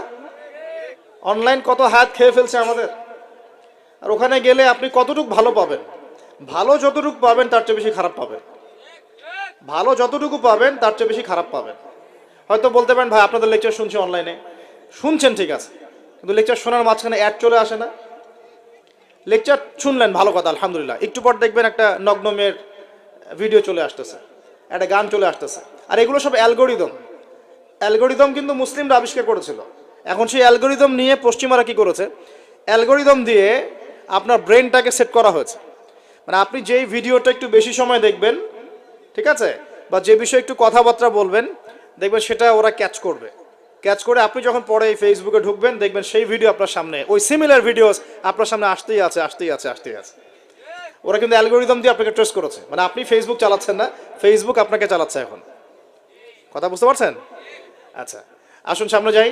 অনলাইন কত হায়াত খেয়ে ফেলছে আমাদের। আর ওখানে গেলে আপনি কতটুকু ভালো পাবেন? ভালো যতটুকু পাবেন তার চেয়ে বেশি খারাপ পাবেন। ভালো যতটুকু পাবেন তার চেয়ে বেশি খারাপ পাবেন। হয়তো বলতে পারেন, ভাই আপনাদের লেকচার শুনছি অনলাইনে। শুনছেন ঠিক আছে, কিন্তু লেকচার শোনার মাঝখানে অ্যাড চলে আসে না? লেকচার শুনলেন, ভালো কথা, আলহামদুলিল্লাহ। একটু পর দেখবেন একটা নগ্ন মেয়ের ভিডিও চলে আসতেছে, একটা গান চলে আসতেছে। আর এগুলো সব অ্যালগোরিদম। অ্যালগোরিদম কিন্তু মুসলিমরা আবিষ্কার করেছিল। এখন সেই অ্যালগোরিদম নিয়ে পশ্চিমারা কি করেছে? অ্যালগোরিদম দিয়ে আপনার ব্রেনটাকে সেট করা হয়েছে। মানে আপনি যেই ভিডিওটা একটু বেশি সময় দেখবেন, ঠিক আছে, বা যে বিষয়ে একটু কথাবার্তা বলবেন, দেখবেন সেটা ওরা ক্যাচ করবে। ক্যাচ করে আপনি যখন পরে এই ফেসবুকে ঢুকবেন, দেখবেন সেই ভিডিও আপনার সামনে, ওই সিমিলার ভিডিওস আপনার সামনে আসতেই আছে, আসতেই আছে, আসতেই আছে। ওরা কিন্তু অ্যালগোরিদম দিয়ে আপনাকে ট্রেস করেছে। মানে আপনি ফেসবুক চালাচ্ছেন না, ফেসবুক আপনাকে চালাচ্ছে এখন। কথা বুঝতে পারছেন? আচ্ছা, আসুন সামনে যাই।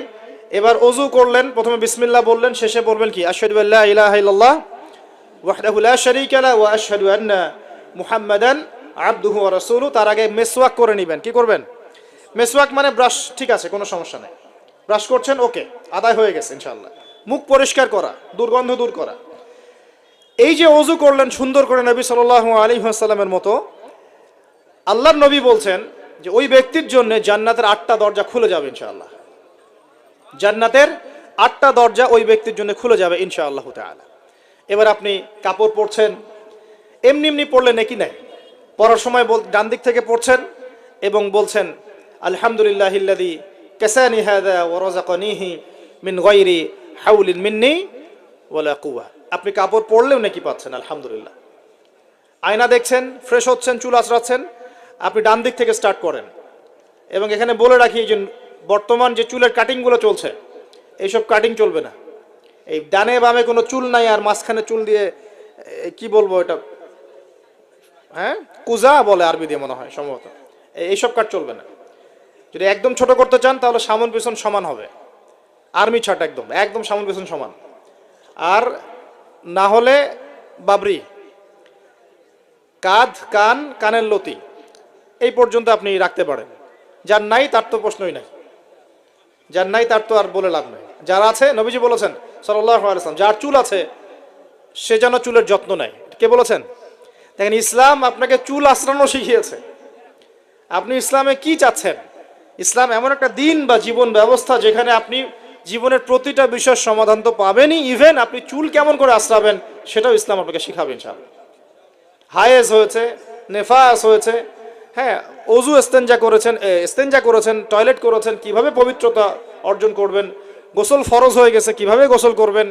এবার অজু করলেন, প্রথমে বিসমিল্লাহ বললেন, শেষে বলবেন কি? আশহাদু আল্লা ইলাহা ইল্লাল্লাহ ওয়াহদাহু লা শারীকা লাহু ওয়া আশহাদু আন্না মুহাম্মাদান আবদুহু ওয়া রাসূলুহু। তার আগে মেসওয়াক করে নেবেন। কি করবেন? মেসওয়াক মানে ব্রাশ, ঠিক আছে, কোনো সমস্যা নেই। ব্রাশ করছেন, ওকে, আদায় হয়ে গেছে ইনশাআল্লাহ। মুখ পরিষ্কার করা, দুর্গন্ধ দূর করা। এই যে অজু করলেন সুন্দর করে নবী সাল্লাল্লাহু আলাইহি ওয়াসাল্লামের মতো, আল্লাহর নবী বলছেন যে ওই ব্যক্তির জন্য জান্নাতের 8টা দরজা খুলে যাবে ইনশাআল্লাহ। জান্নাতের 8টা দরজা ওই ব্যক্তির জন্য খুলে যাবে ইনশাআল্লাহ তাআলা। এবার আপনি কাপড় পরছেন, এমনি এমনি পড়লে নাকি নাই। পড়ার সময় ডান দিক থেকে পড়ছেন এবং বলছেন আলহামদুলিল্লাহিল্লাযী কাসানি হাযা ওয়া রাযাকানিহি মিন গায়রি হাওলিন মিন্নি ওয়ালা কুওয়া। আপনি কাপড় পরলেও নাকি পাচ্ছেন আলহামদুলিল্লাহ। আয়না দেখছেন, ফ্রেশ হচ্ছেন, চুল আঁচড়াচ্ছেন, আপনি ডান দিক থেকে স্টার্ট করেন। এবং এখানে বলে রাখি যে বর্তমান যে চুলের কাটিংগুলো চলছে, এইসব কাটিং চলবে না। এই ডানে বামে কোনো চুল নাই, আর মাঝখানে চুল দিয়ে কি বলবো এটা, হ্যাঁ, কুজা বলে আরবি দিয়ে মনে হয় সম্ভবত। এইসব কাট চলবে না। যদি একদম ছোট করতে চান তাহলে সামন পিছন সমান হবে, আর্মি ছাট, একদম একদম সামন পিছন সমান। আর না হলে বাবরি, কাঁধ, কান, কানের লতি এই পর্যন্ত আপনি রাখতে পারেন। যার নাই তার তো প্রশ্নই নাই, যার নাই তার তো আর বলে লাভ নাই। যার আছে, নবীজি বলেছেন সাল্লাল্লাহু আলাইহি ওয়াসাল্লাম, যার চুল আছে সে যেন চুলের যত্ন নেয়। কে বলেছেন? দেখেন, ইসলাম আপনাকে চুল আঁচড়ানো শিখিয়েছে। আপনি ইসলামে কি চাচ্ছেন? ইসলাম এমন একটা দিন বা জীবন ব্যবস্থা যেখানে আপনি জীবনের প্রতিটা বিষয়ের সমাধান তো পাবেনই, ইভেন আপনি চুল কেমন করে আঁচড়াবেন সেটাও ইসলাম আপনাকে শিখাবে ইনশাআল্লাহ। হায়েজ হয়েছে, নেফাস হয়েছে, হ্যাঁ, অজু ইস্তেঞ্জা করেছেন, টয়লেট করেছেন, কিভাবে পবিত্রতা অর্জন করবেন, গোসল ফরজ হয়ে গেছে, কিভাবে গোসল করবেন,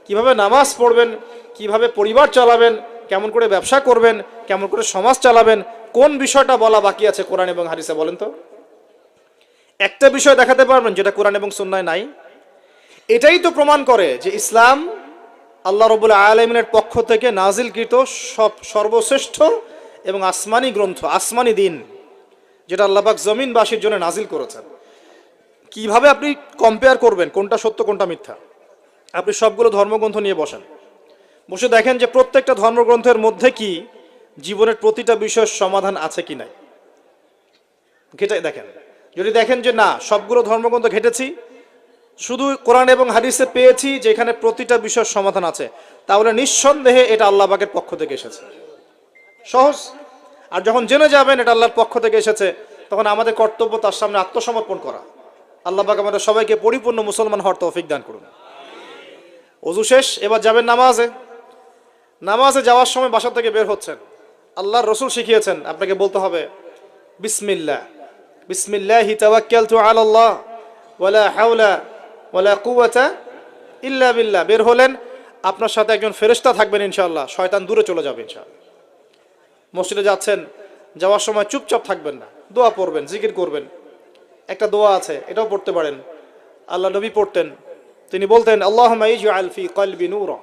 কিভাবে নামাজ পড়বেন, কিভাবে পরিবার চালাবেন, কেমন করে ব্যবসা করবেন, কেমন করে সমাজ চালাবেন, কোন বিষয়টা বলা বাকি আছে কোরআন এবং হাদিসে বলেন তো? একটা বিষয় দেখাতে পারবেন যেটা কোরআন এবং সুন্নায় নাই? এটাই তো প্রমাণ করে যে ইসলাম আল্লাহ রাব্বুল আলামিনের পক্ষ থেকে নাজিলকৃত সর্বশ্রেষ্ঠ এবং আসমানি গ্রন্থ, আসমানি দিন, যেটা আল্লাহ পাক জমিনবাসীর জন্য নাজিল করেছেন। কিভাবে আপনি কম্পেয়ার করবেন কোনটা সত্য কোনটা মিথ্যা? আপনি সবগুলো ধর্মগ্রন্থ নিয়ে বসে দেখেন যে প্রত্যেকটা ধর্মগ্রন্থের মধ্যে কি জীবনের প্রতিটা বিষয়ের সমাধান আছে কি নাই, ঘেটে দেখেন। যদি দেখেন যে না, সবগুলো ধর্মগ্রন্থ ঘেটেছি, শুধু কোরআন এবং হাদিসে পেয়েছি যেখানে প্রতিটা বিষয়ের সমাধান আছে, তাহলে নিঃসন্দেহে এটা আল্লাহ পাকের পক্ষ থেকে এসেছে। সহজ। আর যখন জেনে যাবেন এটা আল্লাহর পক্ষ থেকে এসেছে, তখন আমাদের কর্তব্য তার সামনে আত্মসমর্পণ করা। আল্লাহ পাক আমাদের সবাইকে পরিপূর্ণ মুসলমান হওয়ার তৌফিক দান করুন। ওযু শেষ, এবার যাবেন নামাজে। নামাজে যাওয়ার সময় বাসা থেকে বের হচ্ছেন, আল্লাহর রাসূল শিখিয়েছেন আপনাকে বলতে হবে বিসমিল্লাহ, বিসমিল্লাহি তাওয়াক্কালতু আলাল্লাহ ওয়ালা হাওলা ওয়ালা কুওয়াতা ইল্লা বিল্লাহ। বের হলেন, আপনার সাথে একজন ফেরেশতা থাকবেন ইনশাআল্লাহ, শয়তান দূরে চলে যাবে ইনশাআল্লাহ। মসজিদে যাচ্ছেন, যাওয়ার সময় চুপচাপ থাকবেন না, দোয়া পড়বেন, জিকির করবেন। একটা দোয়া আছে, এটাও পড়তে পারেন, আল্লাহ নবী পড়তেন। তিনি বলতেন আল্লাহুম্মা ইজআল ফি কলবি নূরা,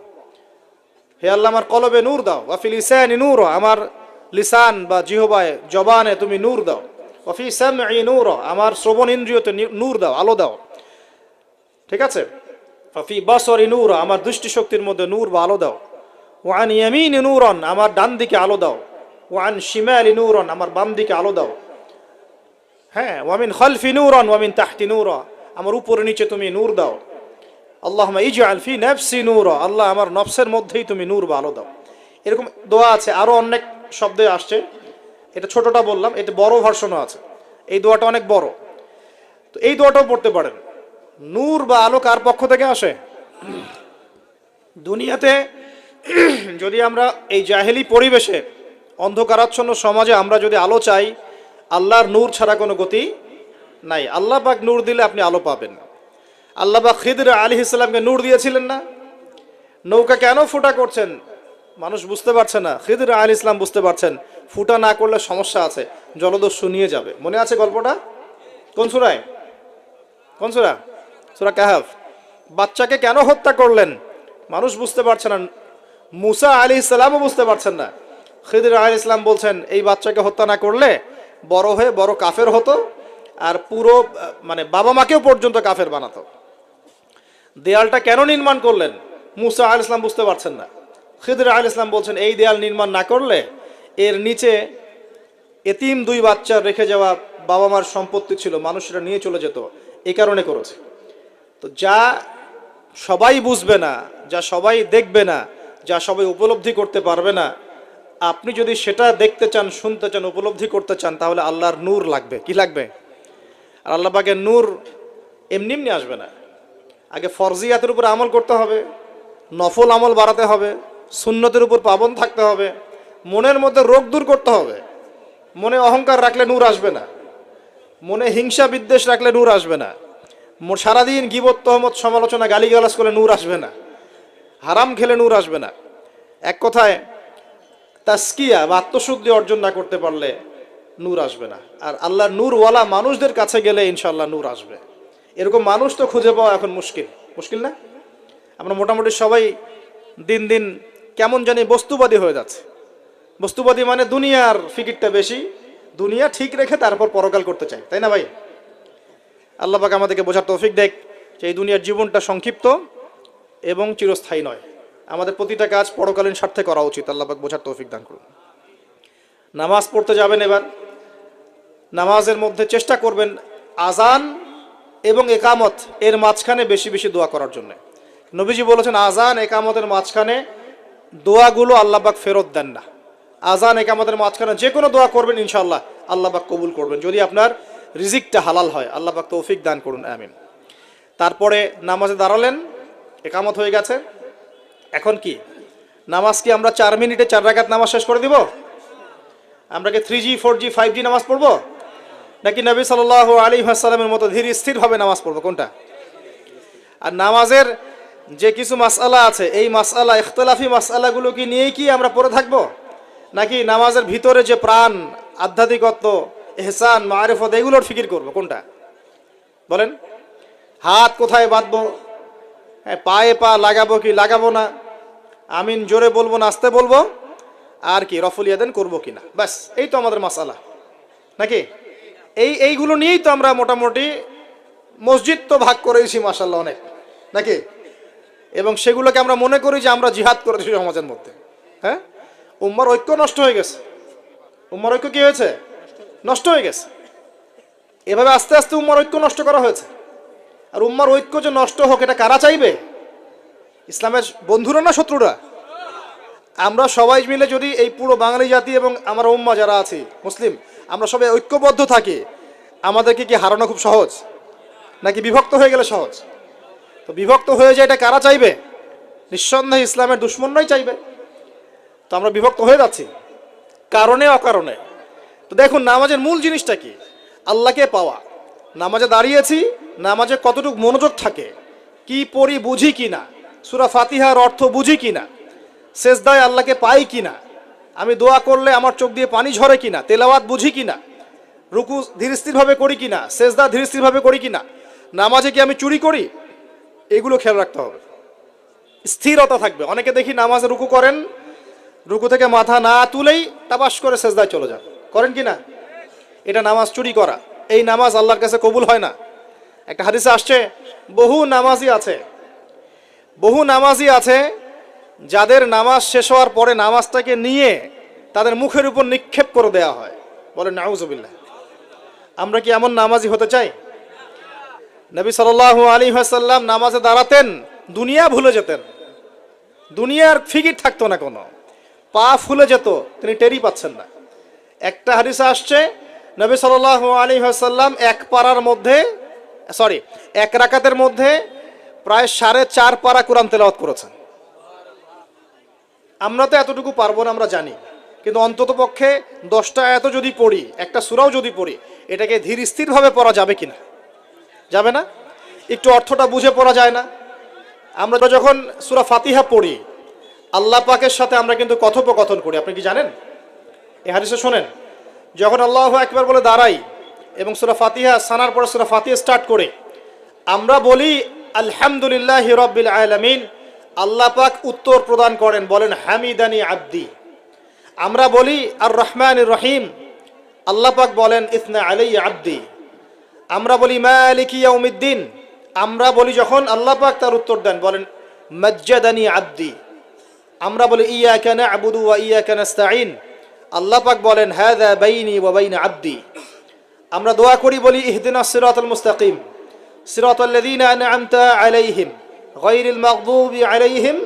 হে আল্লাহ আমার কলবে নূর দাও, ওয়া ফি লিসানি নূরা, আমার লিসান বা জিহবায় জবানে তুমি নূর দাও, ওয়া ফি সামঈ নূরা, আমার শ্রবণ ইন্দ্রিয়তে নূর দাও, আলো দাও। ঠিক আছে? ফাফি বাসরি নূর, আমার দৃষ্টি শক্তির মধ্যে নূর বা আলো দাও। ওয়ান ইয়ামিনি নূরন, আমার ডান দিকে আলো দাও। ওয়ান শিমালি নূরন, আমার বাম দিকে আলো দাও। হ্যাঁ, ওয়ামিন খালফি নূরন ওয়ামিন তাহতি নূরা, আমার উপরে নিচে তুমি নূর দাও। আল্লাহুম্মা ইজআল ফি নাফসি নূরা, আল্লাহ আমার নফসের মধ্যেই তুমি নূর বা আলো দাও। এরকম দোয়া আছে, আরো অনেক শব্দে আসছে। এটা ছোটটা বললাম, এটা বড় ভার্সনও আছে। এই দোয়াটা অনেক বড়, তো এই দোয়াটাও পড়তে পারেন। নূর বা আলো কার পক্ষ থেকে আসে? দুনিয়াতে যদি আমরা এই জাহেলি পরিবেশে, অন্ধকারাচ্ছন্ন সমাজে আমরা যদি আলো চাই, আল্লাহর নূর ছাড়া কোনো গতি নাই। আল্লাহ পাক নূর দিলে আপনি আলো পাবেন। আল্লাহ পাক খিদর আলাইহিস সালামকে নূর দিয়েছিলেন না? নৌকা কেন ফুটা করছেন মানুষ বুঝতে পারছে না, খিদর আলাইহিস সালাম বুঝতে পারছেন ফুটা না করলে সমস্যা আছে, জলদস্যু নিয়ে যাবে। মনে আছে গল্পটা? কোন সূরায়? কোন সূরা? সূরা কাহফ। বাচ্চাকে কেন হত্যা করলেন মানুষ বুঝতে পারছে না, মুসা আলাইহিস সালামও বুঝতে পারছেন না। খিদর আলাইহিস সালাম বলছেন এই বাচ্চাকে হত্যা না করলে বড় হয়ে বড় কাফের হতো, আর পুরো মানে বাবা মাকেও পর্যন্ত কাফের বানাতো। দেয়ালটা কেন নির্মাণ করলেন মুসা আলাইহিস সালাম বুঝতে পারছেন না। খিদর আলাইহিস সালাম বলছেন এই দেয়াল নির্মাণ না করলে এর নিচে এতিম দুই বাচ্চা রেখে যাওয়া বাবা মার সম্পত্তি ছিল, মানুষরা নিয়ে চলে যেত, এই কারণে করেছে। তো যা সবাই বুঝবে না, যা সবাই দেখবে না, যা সবাই উপলব্ধি করতে পারবে না, আপনি যদি সেটা দেখতে চান, শুনতে চান, উপলব্ধি করতে চান, তাহলে আল্লাহর নূর লাগবে। কি লাগবে? আর আল্লাহ পাকের নূর এমনি এমনি আসবে না। আগে ফরজিয়াতের উপর আমল করতে হবে, নফল আমল বাড়াতে হবে, সুন্নতের উপর পাবন থাকতে হবে, মনের মধ্যে রোগ দূর করতে হবে। মনে অহংকার রাখলে নূর আসবে না, মনে হিংসা বিদ্বেষ রাখলে নূর আসবে না, সারাদিন গীবত তহমত সমালোচনা গালিগালাজ করে নূর আসবে না, হারাম খেলে নূর আসবে না। এক কথায় তাসকিয়া বা আত্মশুদ্ধি অর্জন না করতে পারলে নূর আসবে না। আর আল্লাহর নূরওয়ালা মানুষদের কাছে গেলে ইনশাআল্লাহ নূর আসবে। এরকম মানুষ তো খুঁজে পাওয়া এখন মুশকিল, মুশকিল না? আমরা মোটামুটি সবাই দিন দিন কেমন জানি বস্তুবাদী হয়ে যাচ্ছে। বস্তুবাদী মানে দুনিয়ার ফিকিরটা বেশি, দুনিয়া ঠিক রেখে তারপর পরকাল করতে চাই, তাই না ভাই? আল্লাহ পাক আমাদেরকে বোঝার তৌফিক দেখ যে এই দুনিয়ার জীবনটা সংক্ষিপ্ত এবং চিরস্থায়ী নয়। আমাদের প্রতিটা কাজ পরকালীন স্বার্থে করা উচিত। আল্লাহ পাক বোঝার তৌফিক দান করুন। নামাজ পড়তে যাবেন, এবার নামাজের মধ্যে চেষ্টা করবেন আজান এবং একামত এর মাঝখানে বেশি বেশি দোয়া করার জন্য। নবীজি বলেছেন আজান একামতের মাঝখানে দোয়াগুলো আল্লাহ পাক ফেরত দেন না। আজান একামতের মাঝখানে যে কোনো দোয়া করবেন ইনশাআল্লাহ আল্লাহ পাক কবুল করবেন, যদি আপনার রিজিকটা হালাল হয়। আল্লাহ পাক তৌফিক দান করুন, আমিন। তারপরে নামাজে দাঁড়ালেন, একামত হয়ে গেছে। এখন কি নামাজ কি আমরা 4 মিনিটে 4 রাকাত নামাজ শেষ করে দিব? আমরা কি 3G 4G 5G নামাজ পড়বো, নাকি নবী সাল্লাল্লাহু আলাইহি ওয়াসাল্লামের মতো ধীর স্থিরভাবে নামাজ পড়বো? কোনটা? আর নামাজের যে কিছু মাসআলা আছে, এই মাসআলা ইখতিলাফি মাসআলাগুলো কি নিয়েই কি আমরা পড়ে থাকবো, নাকি নামাজের ভিতরে যে প্রাণ, আধ্যাত্মিকত্ব, ইহসান, মারিফত এগুলোর ফিকির করবো? কোনটা বলেন? হাত কোথায় বাঁধবো, পায়ে পা লাগাবো কি লাগাবো না, আমিন জোরে বলবো না আস্তে বলবো, আর কি রফুল ইয়াদান করবো কিনা, ব্যাস এই তো আমাদের মাসআলা নাকি? এইগুলো নিয়েই তো আমরা মোটামুটি মসজিদ তো ভাগ করেছি মাশাআল্লাহ অনেক, নাকি? এবং সেগুলোকে আমরা মনে করি যে আমরা জিহাদ করেছি সমাজের মধ্যে। হ্যাঁ, উম্মার ঐক্য নষ্ট হয়ে গেছে। উম্মার ঐক্য কি হয়েছে? নষ্ট হয়ে গেছে। এভাবে আস্তে আস্তে উম্মার ঐক্য নষ্ট করা হয়েছে। আর উম্মার ঐক্য যে নষ্ট হোক এটা কারা চাইবে? ইসলামের বন্ধুরা না শত্রুরা? আমরা সবাই মিলে যদি এই পুরো বাঙালি জাতি এবং আমরা উম্মা যারা আছি মুসলিম, আমরা সবাই ঐক্যবদ্ধ থাকি, আমাদেরকে কি হারানো খুব সহজ, নাকি বিভক্ত হয়ে গেলে সহজ? তো বিভক্ত হয়ে যায় এটা কারা চাইবে? নিঃসন্দেহে ইসলামের দুশ্মনরাই চাইবে। তো আমরা বিভক্ত হয়ে যাচ্ছি কারণে অকারণে। তো দেখুন নামাজের মূল জিনিসটা কি? আল্লাহকে পাওয়া। নামাজে দাঁড়িয়েছি, নামাজে কতটুকু মনোযোগ থাকে, কি পড়ি বুঝি কিনা, সূরা ফাতিহার অর্থ বুঝি কিনা, সেজদায় আল্লাহকে পাই কিনা, আমি দোয়া করলে আমার চোখ দিয়ে পানি ঝরে কিনা, তেলাওয়াত বুঝি কিনা, রুকু ধীরস্থিরভাবে করি কিনা, সেজদা ধীরস্থিরভাবে করি কিনা, নামাজে কি আমি চুরি করি, এগুলো খেয়াল রাখতে হবে। স্থিরতা থাকবে। অনেকে দেখি নামাজে রুকু করেন, রুকু থেকে মাথা না তুলেই তাবাস করে সেজদায় চলে যান, করেন কি না? এটা নামাজ চুরি করা। এই নামাজ আল্লাহর কাছে কবুল হয় না। একটা হাদিসে আসছে বহু নামাজি আছে বহু নামাজি আছে যাদের নামাজ শেষ হওয়ার পরে নামাজটাকে নিয়ে তাদের মুখের উপর নিক্ষেপ করে দেওয়া হয়। বলেন নাউজুবিল্লাহ। আমরা কি এমন নামাজি হতে চাই? নবী সাল্লাল্লাহু আলাইহি ওয়াসাল্লাম নামাজে দাঁড়াতেন, দুনিয়া ভুলে যেতেন, দুনিয়ার ফিকির থাকতো না, কোনো পা ফুলে যেত, তিনি টেরই পাচ্ছেন না। একটা হাদিসে আসছে নবী সাল্লাল্লাহু আলাইহি ওয়াসাল্লাম এক রাকাতের মধ্যে প্রায় 4.5 পারা কোরআন তেলাওয়াত করেছেন। আমরা তো এতটুকু পারবো না, আমরা জানি, কিন্তু অন্তত পক্ষে 10টা আয়াত যদি পড়ি, একটা সূরাও যদি পড়ি, এটাকে ধীর স্থিরভাবে পড়া যাবে কিনা? যাবে না? একটু অর্থটা বুঝে পড়া যায় না? আমরা যখন সূরা ফাতিহা পড়ি, আল্লাহ পাকের সাথে আমরা কিন্তু কথোপকথন করি। আপনি কি জানেন? এই হাদিসে শোনেন, যখন আল্লাহু আকবার বলে দাঁড়াই এবং সূরা ফাতিহা সানার পরে সূরা ফাতিহা স্টার্ট করে আমরা বলি আলহামদুলিল্লাহি রাব্বিল আলামিন, আল্লাহ পাক উত্তর প্রদান করেন, বলেন হামিদানি আব্দি। আমরা বলি আর রহমানির রহিম, আল্লাহ পাক বলেন ইসনা আলাইয়া আব্দি। আমরা বলি মালিকি ইয়াউমিদ্দিন, আমরা বলি যখন, আল্লাহ পাক তার উত্তর দেন, বলেন মাজ্জাদানি আব্দি। আমরা বলি ইয়াকা না'বুদু ওয়া ইয়াকা নাস্তাঈন, আল্লাহ পাক বলেন হাযা বাইনি ওয়া বাইনা আব্দি। আমরা দোয়া করি, বলি ইহদিনাস সিরাতাল মুস্তাকিম সিরাতাল্লাযীনা আন'আমতা আলাইহিম গায়রিল মাগদুবি আলাইহিম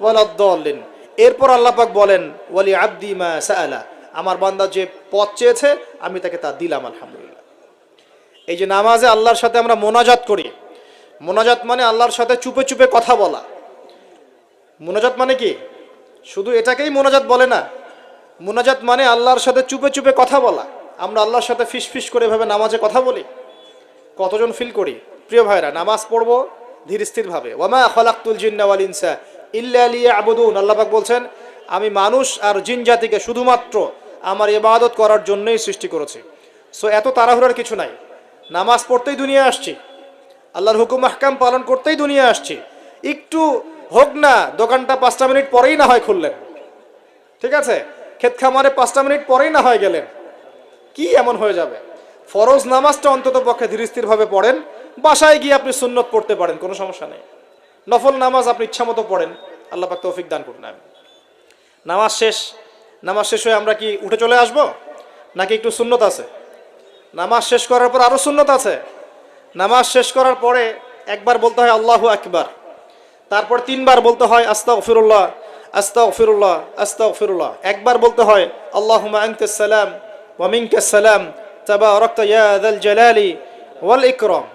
ওয়ালাদ-দাল্লিন। এরপর আল্লাহ পাক বলেন ওয়ালি আব্দি মা সাআলা, আমার বান্দা যে পথ চেয়েছে আমি তাকে তা দিলাম, আলহামদুলিল্লাহ। এই যে নামাজে আল্লাহর সাথে আমরা মোনাজাত করি, মোনাজাত মানে আল্লাহর সাথে চুপে চুপে কথা বলা। মোনাজাত মানে কি? শুধু এটাকেই মোনাজাত বলে না, মোনাজাত মানে আল্লাহর সাথে চুপে চুপে কথা বলা। আমরা আল্লাহর সাথে ফিস ফিস করে এভাবে নামাজে কথা বলি, কতজন ফিল করি? প্রিয় ভাইরা, নামাজ পড়বো ধীর স্থির ভাবে। ওয়ামা খালাকতুল জিন্না ওয়াল ইনসা ইল্লা লিয়াবুদুন, আল্লাহ পাক বলছেন আমি মানুষ আর জিন জাতিকে শুধুমাত্র আমার ইবাদত করার জন্যই সৃষ্টি করেছি। সো এত তাড়াহুড়ার কিছু নাই, নামাজ পড়তেই দুনিয়া আসছি, আল্লাহর হুকুম আহকাম পালন করতেই দুনিয়া আসছি। একটু হোক না, দোকানটা 5টা মিনিট পরেই না হয় খুললেন, ঠিক আছে, ক্ষেত খামারে 5টা মিনিট পরেই না হয় গেলেন, কি এমন হয়ে যাবে? ফরজ নামাজটা অন্তত পক্ষে ধীর স্থির ভাবে পড়েন, বাসায় গিয়ে আপনি সুন্নত পড়তে পারেন, কোনো সমস্যা নেই। নফল নামাজ আপনি ইচ্ছা মতো পড়েন, আল্লাহ পাক তৌফিক দান করুন। নামাজ শেষ হয়ে আমরা কি উঠে চলে আসব, নাকি একটু সুন্নত আছে? নামাজ শেষ করার পর আরো সুন্নত আছে। নামাজ শেষ করার পরে একবার বলতে হয় আল্লাহু আকবার, তারপর 3 বার বলতে হয় আস্তাগফিরুল্লাহ আস্তাগফিরুল্লাহ আস্তাগফিরুল্লাহ। একবার বলতে হয় আল্লাহুম্মা আনতাস সালাম ওয়া মিনকাস সালাম তাবারাকতা ইয়া যাল জালালি ওয়াল ইকরাম।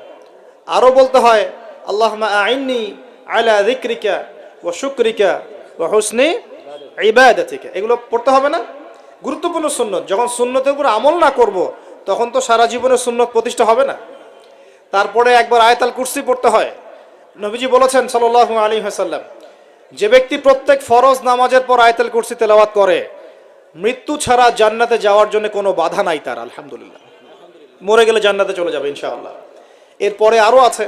আরো বলতে হয় আল্লাহুম্মা আইন্নি আলা যিকরিকা ওয়া শুকরিকা ওয়া হুসনি ইবাদাতিকা। এগুলো পড়তে হবে না? গুরুত্বপূর্ণ সুন্নত। যখন সুন্নতের উপর আমল না করব, তখন তো সারা জীবনে সুন্নত প্রতিষ্ঠা হবে না। তারপরে একবার আয়াতুল কুরসি পড়তে হয়। নবীজি বলেছেন সাল্লাল্লাহু আলাইহি ওয়াসাল্লাম, যে ব্যক্তি প্রত্যেক ফরজ নামাজের পর আয়াতুল কুরসি তেলাওয়াত করে, মৃত্যু ছাড়া জান্নাতে যাওয়ার জন্য কোনো বাধা নাই তার, আলহামদুলিল্লাহ। মরে গেলে জান্নাতে চলে যাবে ইনশাআল্লাহ। এরপরে আরো আছে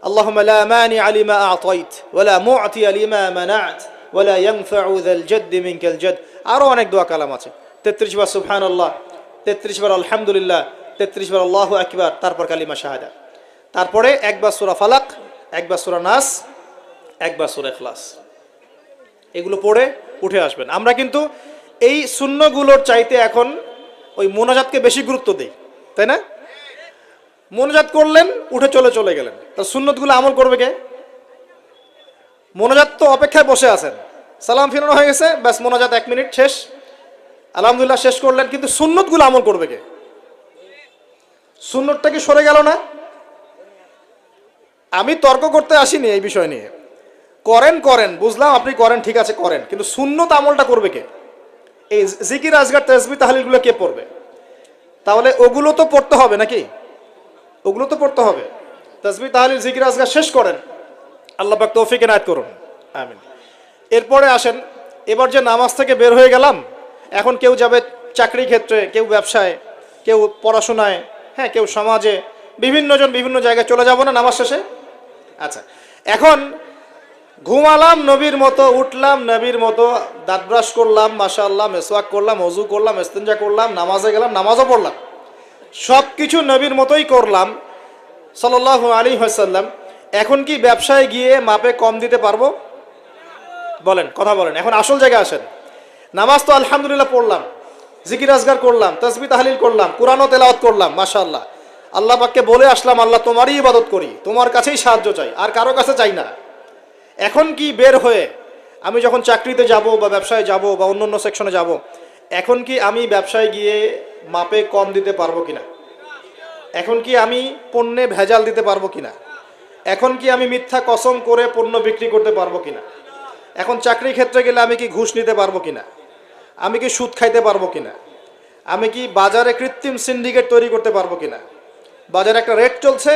আল্লাহুম্মা লা মানি লিমা আ'তাইত ওয়া লা মু'তি লিমা মানা'ত ওয়া লা ইয়ানফা'ু যাল জাদ্দি মিনকাল জাদ। আরো অনেক দোয়া কালাম আছে। 33 বার সুবহানাল্লাহ, 33 বার আলহামদুলিল্লাহ, 33 বার আল্লাহু আকবার, তারপর কালিমা শাহাদা। তারপরে একবার সূরা ফালাক, একবার সূরা নাস, একবার সূরা ইখলাস। এগুলো পড়ে উঠে আসবেন। আমরা কিন্তু এই সুন্নগুলোর চাইতে এখন ওই মোনাজাতকে বেশি গুরুত্ব দিই, তাই না? মোনাজাত করলেন, উঠে চলে গেলেন, তার সুন্নতগুলো আমল করবে কে? মোনাজাত তো অপেক্ষায় বসে আছেন, সালাম ফিরানো হয়ে গেছে, ব্যাস মোনাজাত 1 মিনিট শেষ, আলহামদুলিল্লাহ শেষ করলেন, কিন্তু সুন্নতগুলো আমল করবে কে? সুন্নতটা কি সরে গেল না? আমি তর্ক করতে আসিনি এই বিষয় নিয়ে। করেন বুঝলাম, আপনি করেন, ঠিক আছে করেন, কিন্তু সুন্নত আমলটা করবে কে? এই জিকির আজগার তাসবিহ তাহলিলগুলো কে পড়বে? তাহলে ওগুলো তো পড়তে হবে নাকি? ওগুলো তো পড়তে হবে। তাসবিহ তাহলিল জিকির আজগার শেষ করেন, আল্লাহ পাক তৌফিক এনায়েত করুন, আমিন। এরপরে আসেন, এবার যে নামাজ থেকে বের হয়ে গেলাম, এখন কেউ যাবে চাকরি ক্ষেত্রে, কেউ ব্যবসায়, কেউ পড়াশোনায়, হ্যাঁ, কেউ সমাজে, বিভিন্ন জন বিভিন্ন জায়গায় চলে যাব না নামাজ শেষে? আচ্ছা, এখন ঘুমালাম নবীর মতো, উঠলাম নবীর মতো, দাঁত ব্রাশ করলাম, মাশাআল্লাহ, মেসওয়াক করলাম, ওযু করলাম, ইস্তিনজা করলাম, নামাজে গেলাম, নামাজও পড়লাম, সব কিছু নবীর মতোই করলাম সাল্লাল্লাহু আলাইহি ওয়াসাল্লাম। এখন কি ব্যবসায় গিয়ে মাপে কম দিতে পারবো? বলেন, কথা বলেন, এখন আসল জায়গায় আসেন। নামাজ তো আলহামদুলিল্লাহ পড়লাম, জিকির আজগার করলাম, তাসবিহ তাহলিল করলাম, কোরআনও তেলাওয়াত করলাম, মাশাআল্লাহ। আল্লাহ পাককে বলে আসলাম, আল্লাহ তোমারই ইবাদত করি, তোমার কাছেই সাহায্য চাই, আর কারো কাছে চাই না। এখন কি বের হয়ে আমি যখন চাকরিতে যাব বা ব্যবসায় যাব বা অন্য অন্য সেকশনে যাব, এখন কি আমি ব্যবসায় গিয়ে মাপে কম দিতে পারবো কিনা? এখন কি আমি পণ্যে ভেজাল দিতে পারবো কিনা? এখন কি আমি মিথ্যা কসম করে পণ্য বিক্রি করতে পারবো কিনা? এখন চাকরি ক্ষেত্রে গেলে আমি কি ঘুষ নিতে পারবো কিনা? আমি কি সুদ খাইতে পারবো কিনা? আমি কি বাজারে কৃত্রিম সিন্ডিকেট তৈরি করতে পারবো কিনা? বাজারে একটা রেট চলছে,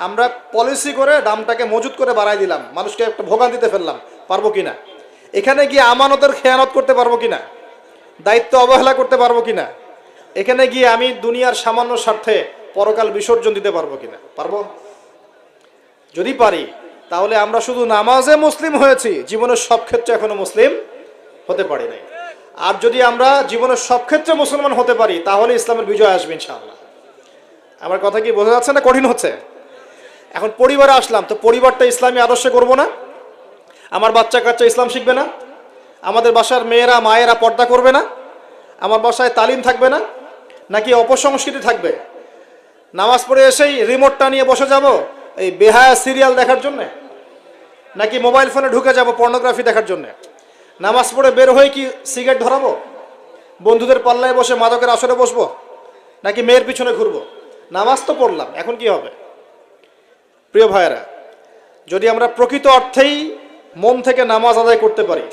আমরা পলিসি করে দামটাকে মজুত করে বাড়াই দিলাম, মানুষকে একটা ভোগান্তিতে ফেললাম, পারবো কিনা? এখানে গিয়ে আমানতের খেয়ানত করতে পারবো কিনা? দায়িত্ব অবহেলা করতে পারবো কিনা? এখানে গিয়ে আমি দুনিয়ার সামান্য স্বার্থে পরকাল বিসর্জন দিতে পারবো কিনা? পারবো? যদি পারি, তাহলে আমরা শুধু নামাজে মুসলিম হয়েছি, জীবনের সব ক্ষেত্রে এখনো মুসলিম হতে পারি নাই। আর যদি আমরা জীবনের সব ক্ষেত্রে মুসলমান হতে পারি, তাহলে ইসলামের বিজয় আসবে ইনশাআল্লাহ। আমার কথা কি বোঝা যাচ্ছে না কঠিন হচ্ছে? এখন পরিবারে আসলাম, তো পরিবারটা ইসলামী আদর্শে করবো না? আমার বাচ্চা কাচ্চা ইসলাম শিখবে না? আমাদের বাসার মেয়েরা মায়েরা পর্দা করবে না? আমার বাসায় তালিম থাকবে না? নাকি অপসংস্কৃতি থাকবে? নামাজ পড়ে এসেই রিমোটটা নিয়ে বসে যাব এই বেহায়া সিরিয়াল দেখার জন্যে? নাকি মোবাইল ফোনে ঢুকে যাব পর্নোগ্রাফি দেখার জন্যে? নামাজ পড়ে বের হয়ে কি সিগারেট ধরাবো? বন্ধুদের পাল্লায় বসে মাদকের আসরে বসবো? নাকি মেয়ের পিছনে ঘুরবো? নামাজ তো পড়লাম, এখন কি হবে? প্রিয় ভাইয়েরা, যদি আমরা প্রকৃত অর্থেই মন থেকে নামাজ আদায় করতে পারি,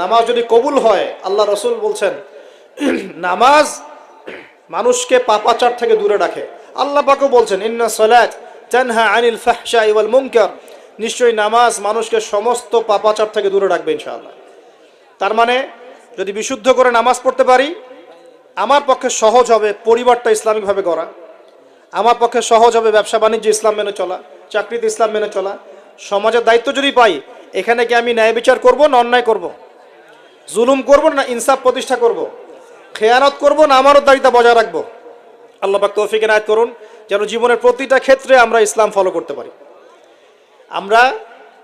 নামাজ যদি কবুল হয়, আল্লাহ রসুল বলছেন নামাজ মানুষকে পাপাচার থেকে দূরে রাখে। আল্লাহ পাকও বলছেন ইন্না সালাত তানহা আনিল ফাহশাই ওয়াল মুনকার, নিশ্চয়ই নামাজ মানুষকে সমস্ত পাপাচার থেকে দূরে রাখবে ইনশাআল্লাহ। তার মানে যদি বিশুদ্ধ করে নামাজ পড়তে পারি, আমার পক্ষে সহজ হবে পরিবারটা ইসলামিকভাবে গড়া, আমার পক্ষে সহজ হবে ব্যবসা বাণিজ্য ইসলাম মেনে চলা, চাকরিতে ইসলাম মেনে চলা। সমাজের দায়িত্ব যদি পাই, এখানে কি আমি ন্যায় বিচার করব না অন্যায় করব? জুলুম করব না ইনসাফ প্রতিষ্ঠা করব? খেয়ানত করব না আমানতদারিতা বজায় রাখবো? আল্লাহ পাক তৌফিক এনায়েত করুন যেন জীবনের প্রতিটা ক্ষেত্রে আমরা ইসলাম ফলো করতে পারি। আমরা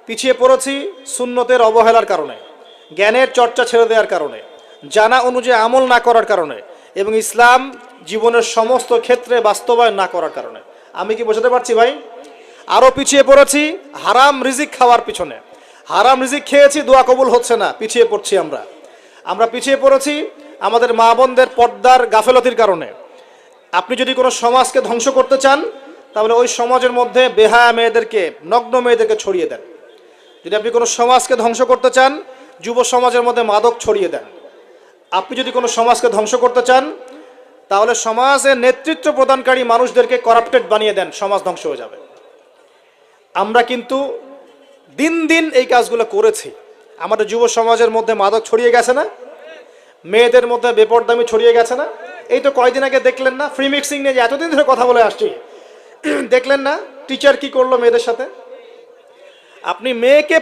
পিছিয়ে পড়েছি সুন্নতের অবহেলার কারণে, জ্ঞানের চর্চা ছেড়ে দেওয়ার কারণে, জানা অনুযায়ী আমল না করার কারণে, এবং ইসলাম জীবনের সমস্ত ক্ষেত্রে বাস্তবায়ন না করার কারণে। আমি কি বোঝাতে পারছি ভাই? আরও পিছিয়ে পড়েছি হারাম রিজিক খাওয়ার পিছনে। হারাম রিজিক খেয়েছি, দোয়া কবুল হচ্ছে না, পিছিয়ে পড়ছি আমরা। আমরা পিছিয়ে পড়েছি আমাদের মা বোনদের পর্দার গাফেলতির কারণে। আপনি যদি কোনো সমাজকে ধ্বংস করতে চান, তাহলে ওই সমাজের মধ্যে বেহায়া মেয়েদেরকে, নগ্ন মেয়েদেরকে ছড়িয়ে দেন। যদি আপনি কোনো সমাজকে ধ্বংস করতে চান, যুব সমাজের মধ্যে মাদক ছড়িয়ে দেন। আপনি যদি কোনো সমাজকে ধ্বংস করতে চান, তাহলে সমাজের নেতৃত্ব প্রদানকারী মানুষদেরকে করাপ্টেড বানিয়ে দেন, সমাজ ধ্বংস হয়ে যাবে। আমরা কিন্তু দিন দিন এই কাজগুলো করেছি। আমাদের যুব সমাজের মধ্যে মাদক ছড়িয়ে গেছে না? মেয়েদের মধ্যে বেপরদামি ছড়িয়ে গেছে না? এই তো কয়দিন আগে দেখলেন না ফ্রি মিক্সিং নিয়ে যে এতদিন ধরে কথা বলে আসছি, দেখলেন না টিচার কি করলো মেয়েদের সাথে? আপনি মেয়েকে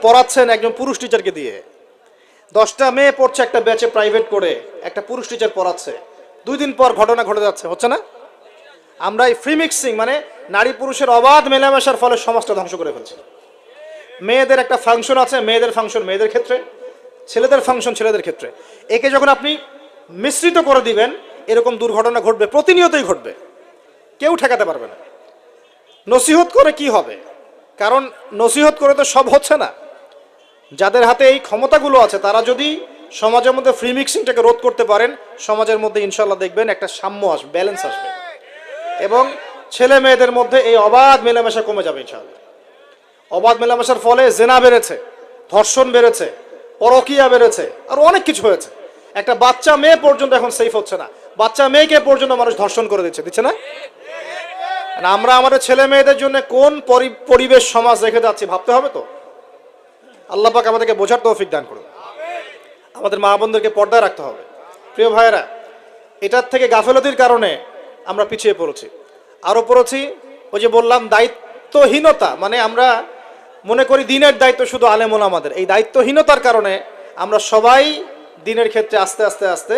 পড়াচ্ছেন একজন পুরুষ টিচারকে দিয়ে। 10টা মেয়ে পড়ছে একটা ব্যাচে প্রাইভেট করে, একটা পুরুষ টিচার পড়াচ্ছে। 2 দিন পর ঘটনা ঘটে যাচ্ছে, হচ্ছে না? আমরা এই ফ্রি মিক্সিং মানে নারী পুরুষের অবাধ মেলামেশার ফলে সমাজটা ধ্বংস করে ফেলছি। মেয়েদের একটা ফাংশন আছে, মেয়েদের ফাংশন মেয়েদের ক্ষেত্রে, ছেলেদের ফাংশন ছেলেদের ক্ষেত্রে। একে যখন আপনি মিশ্রিত করে দিবেন, এরকম দুর্ঘটনা ঘটবে, প্রতিনিয়তই ঘটবে, কেউ ঠেকাতে পারবে না। নসিহত করে কি হবে? কারণ নসিহত করে তো সব হচ্ছে না। যাদের হাতে এই ক্ষমতাগুলো আছে, তারা যদি সমাজের মধ্যে ফ্রি মিক্সিংটাকে রোধ করতে পারেন, সমাজের মধ্যে ইনশাল্লাহ দেখবেন একটা সাম্য আসবে, ব্যালেন্স আসবে, এবং ছেলে মেয়েদের মধ্যে এই অবাধ মেলামেশা কমে যাবে ইনশাআল্লাহ। অবাধ মেলামেশার ফলে জেনা বেড়েছে, ধর্ষণ বেড়েছে, পরকীয়া বেড়েছে, আর অনেক কিছু হয়েছে। একটা বাচ্চা মেয়ে পর্যন্ত এখন সেফ হচ্ছে না, বাচ্চা মেয়েকে পর্যন্ত মানুষ ধর্ষণ করে দিচ্ছে না? আমরা আমাদের ছেলে মেয়েদের জন্য কোন পরিবেশ সমাজ রেখে যাচ্ছি ভাবতে হবে তো। আল্লাহ পাক আমাদেরকে বোঝার তৌফিক দান করুন। আমাদের মা বোনদেরকে পর্দায় রাখতে হবে। প্রিয় ভাইয়েরা, এটার থেকে গাফেলতির কারণে আমরা পিছিয়ে পড়েছি। আরও পড়েছি ওই যে বললাম দায়িত্বহীনতা, মানে আমরা মনে করি দিনের দায়িত্ব শুধু আলেম ওলামাদের। এই দায়িত্বহীনতার কারণে আমরা সবাই দিনের ক্ষেত্রে আস্তে আস্তে আস্তে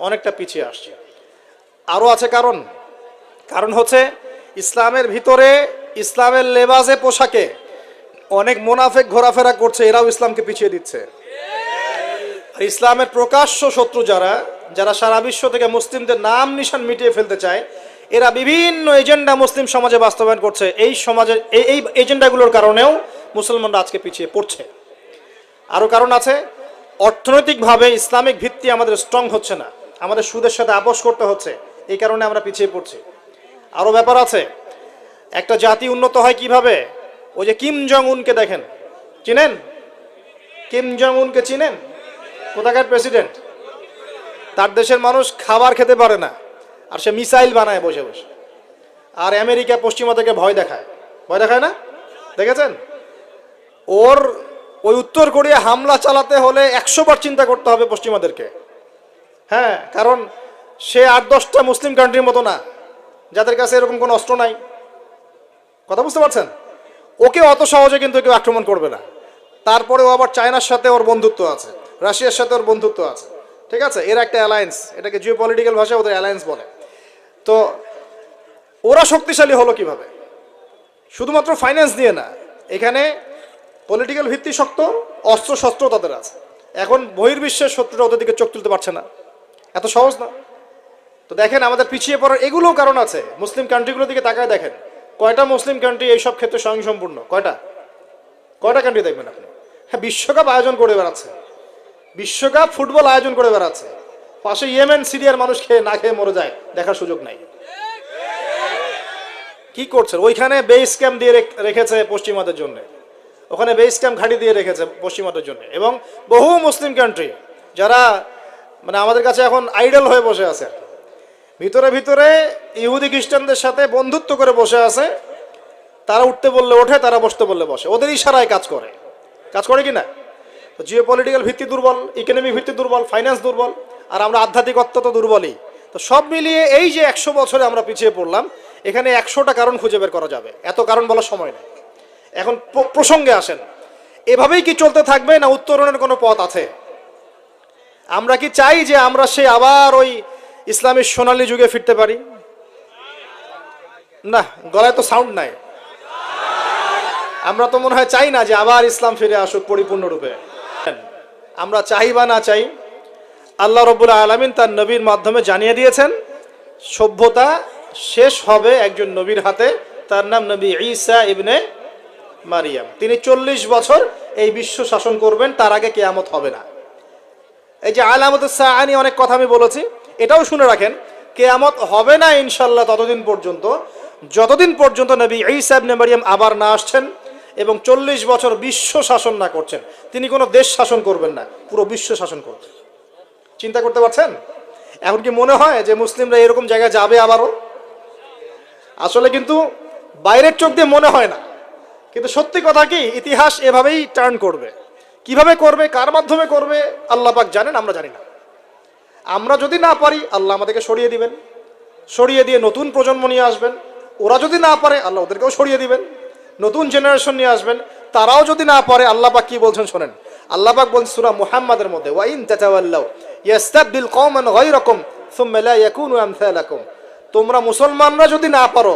অনেকটা পিছিয়ে আসছি। আরও আছে কারণ হচ্ছে ইসলামের ভিতরে ইসলামের লেবাসে পোশাকে অনেক মুনাফিক ঘোরাফেরা করছে, এরাও ইসলামকে পিছিয়ে দিচ্ছে। আর ইসলামের প্রকাশ্য শত্রু যারা যারা সারা বিশ্ব থেকে মুসলিমদের নাম নিশান মিটিয়ে ফেলতে চায়, এরা বিভিন্ন এজেন্ডা মুসলিম সমাজে বাস্তবায়ন করছে। এই সমাজের এই এজেন্ডাগুলোর কারণেও মুসলমানরা আজকে পিছিয়ে পড়ছে। আরও কারণ আছে, অর্থনৈতিকভাবে ইসলামিক ভিত্তি আমাদের স্ট্রং হচ্ছে না, আমাদের সুদের সাথে আপোষ করতে হচ্ছে, এই কারণে আমরা পিছিয়ে পড়ছি। আরও ব্যাপার আছে, একটা জাতি উন্নত হয় কিভাবে? ওই যে কিম জং উনকে দেখেন, চিনেন? কিম জং উনকে চিনেন? কোথাকার প্রেসিডেন্ট? তার দেশের মানুষ খাবার খেতে পারে না, আর সে মিসাইল বানায় বসে বসে। আর আমেরিকা পশ্চিমা থেকে ভয় দেখায়, ভয় দেখায় না? দেখেছেন? ওর ওই উত্তর কোরিয়া হামলা চালাতে হলে 100 বার চিন্তা করতে হবে পশ্চিমাদেরকে। হ্যাঁ, কারণ সে 8-10টা মুসলিম কান্ট্রির মতো না, যাদের কাছে এরকম কোনো অস্ত্র নাই। কথা বুঝতে পারছেন? ওকে অত সহজে কিন্তু কেউ আক্রমণ করবে না। তারপরেও আবার চায়নার সাথে ওর বন্ধুত্ব আছে, রাশিয়ার সাথে ওর বন্ধুত্ব আছে, ঠিক আছে? এর একটা অ্যালায়েন্স, এটাকে জিও পলিটিক্যাল ভাষায় ওদের অ্যালায়েন্স বলে। তো ওরা শক্তিশালী হলো কিভাবে? শুধুমাত্র ফাইন্যান্স দিয়ে না, এখানে পলিটিক্যাল ভিত্তি শক্ত, অস্ত্র শস্ত্র তাদের আছে। এখন বহির্বিশ্বের শত্রুরা ওদের দিকে চোখ তুলতে পারছে না, এত সহজ না। তো দেখেন আমাদের পিছিয়ে পড়ার এগুলোও কারণ আছে। মুসলিম কান্ট্রিগুলোর দিকে তাকায় দেখেন, কয়টা মুসলিম কান্ট্রি এইসব ক্ষেত্রে স্বয়ংসম্পূর্ণ? কয়টা কান্ট্রি দেখবেন আপনি? হ্যাঁ, বিশ্বকাপ আয়োজন করে বেড়াচ্ছে, বিশ্বকাপ ফুটবল আয়োজন করে বেড়াচ্ছে, পাশে ইয়েমেন সিরিয়ার মানুষ খেয়ে না খেয়ে মরে যায়, দেখার সুযোগ নাই। কি করছে? ওইখানে বেস ক্যাম্প দিয়ে রেখেছে পশ্চিমাদের জন্য, ওখানে বেস ক্যাম্প ঘাঁটি দিয়ে রেখেছে পশ্চিমাদের জন্য। এবং বহু মুসলিম কান্ট্রি যারা মানে আমাদের কাছে এখন আইডল হয়ে বসে আছে, ভিতরে ভিতরে ইহুদি খ্রিস্টানদের সাথে বন্ধুত্ব করে বসে আছে। তারা উঠতে বললে ওঠে, তারা বসতে বললে বসে, ওদের ইশারায় কাজ করে কি না? তো জিও পলিটিক্যাল ভিত্তি দুর্বল, ইকোনমিক ভিত্তি দুর্বল, ফাইন্যান্স দুর্বল, আর আমরা আধ্যাত্মিকত্ব তো দুর্বলই। তো সব মিলিয়ে এই যে 100 বছরে আমরা পিছিয়ে পড়লাম, এখানে 100টা কারণ খুঁজে বের করা যাবে, এত কারণ বলার সময় নেই। এখন প্রসঙ্গে আসেন, এভাবেই কি চলতে থাকবে না উত্তরণের কোনো পথ আছে? আমরা কি চাই যে আমরা সে আবার ওই ইসলামের সোনালী যুগে ফিরতে পারি? না, গলায় তো সাউন্ড নাই। আমরা তো মনে হয় চাই না যে আবার ইসলাম ফিরে আসুক পরিপূর্ণরূপে। আমরা চাই বা না চাই, আল্লাহ রাব্বুল আলামিন তার নবীর মাধ্যমে জানিয়ে দিয়েছেন সভ্যতা শেষ হবে একজন নবীর হাতে, তার নাম নবী ঈসা ইবনে মারিয়াম। তিনি 40 বছর এই বিশ্ব শাসন করবেন, তার আগে কিয়ামত হবে না। এই যে আলামাতুস সাআ নিয়ে অনেক কথা আমি বলেছি, এটাও শুনে রাখেন, কিয়ামত হবে না ইনশাআল্লাহ ততদিন পর্যন্ত যতদিন পর্যন্ত নবী ঈসা ইবনে মারিয়াম আবার না আসছেন এবং 40 বছর বিশ্ব শাসন না করছেন। তিনি কোনো দেশ শাসন করবেন না, পুরো বিশ্ব শাসন করবেন। চিন্তা করতে পারছেন? এখন কি মনে হয় যে মুসলিমরা এরকম জায়গায় যাবে আবারও? আসলে কিন্তু বাইরের চোখ দিয়ে মনে হয় না, কিন্তু সত্যি কথা কি, ইতিহাস এভাবেই টার্ন করবে। কিভাবে করবে, কার মাধ্যমে করবে আল্লাহ পাক জানেন, আমরা জানি না। আমরা যদি না পারি, আল্লাহ আমাদেরকে সরিয়ে দিবেন, সরিয়ে দিয়ে নতুন প্রজন্ম নিয়ে আসবেন। ওরা যদি না পারে, আল্লাহ ওদেরকেও সরিয়ে দিবেন, নতুন জেনারেশন নিয়ে আসবেন। তারাও যদি না পারে, আল্লাহ পাক কি বলছেন শোনেন। আল্লাহ পাক বলছেন সূরা মুহাম্মাদের মধ্যে, ওয়া ইন তাতাওয়াল্লাউ ইয়াস্তাবদিল কওমান গায়রাকুম সুম্মা লা ইয়াকুনু আমসালাকুম। তোমরা মুসলমানরা যদি না পারো,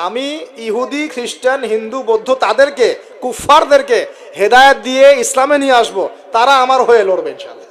আমি ইহুদি, খ্রিস্টান, হিন্দু, বৌদ্ধ তাদেরকে, কুফফারদেরকে হেদায়েত দিয়ে ইসলামে নিয়ে আসবো, তারা আমার হয়ে লড়বে ইনশাআল্লাহ।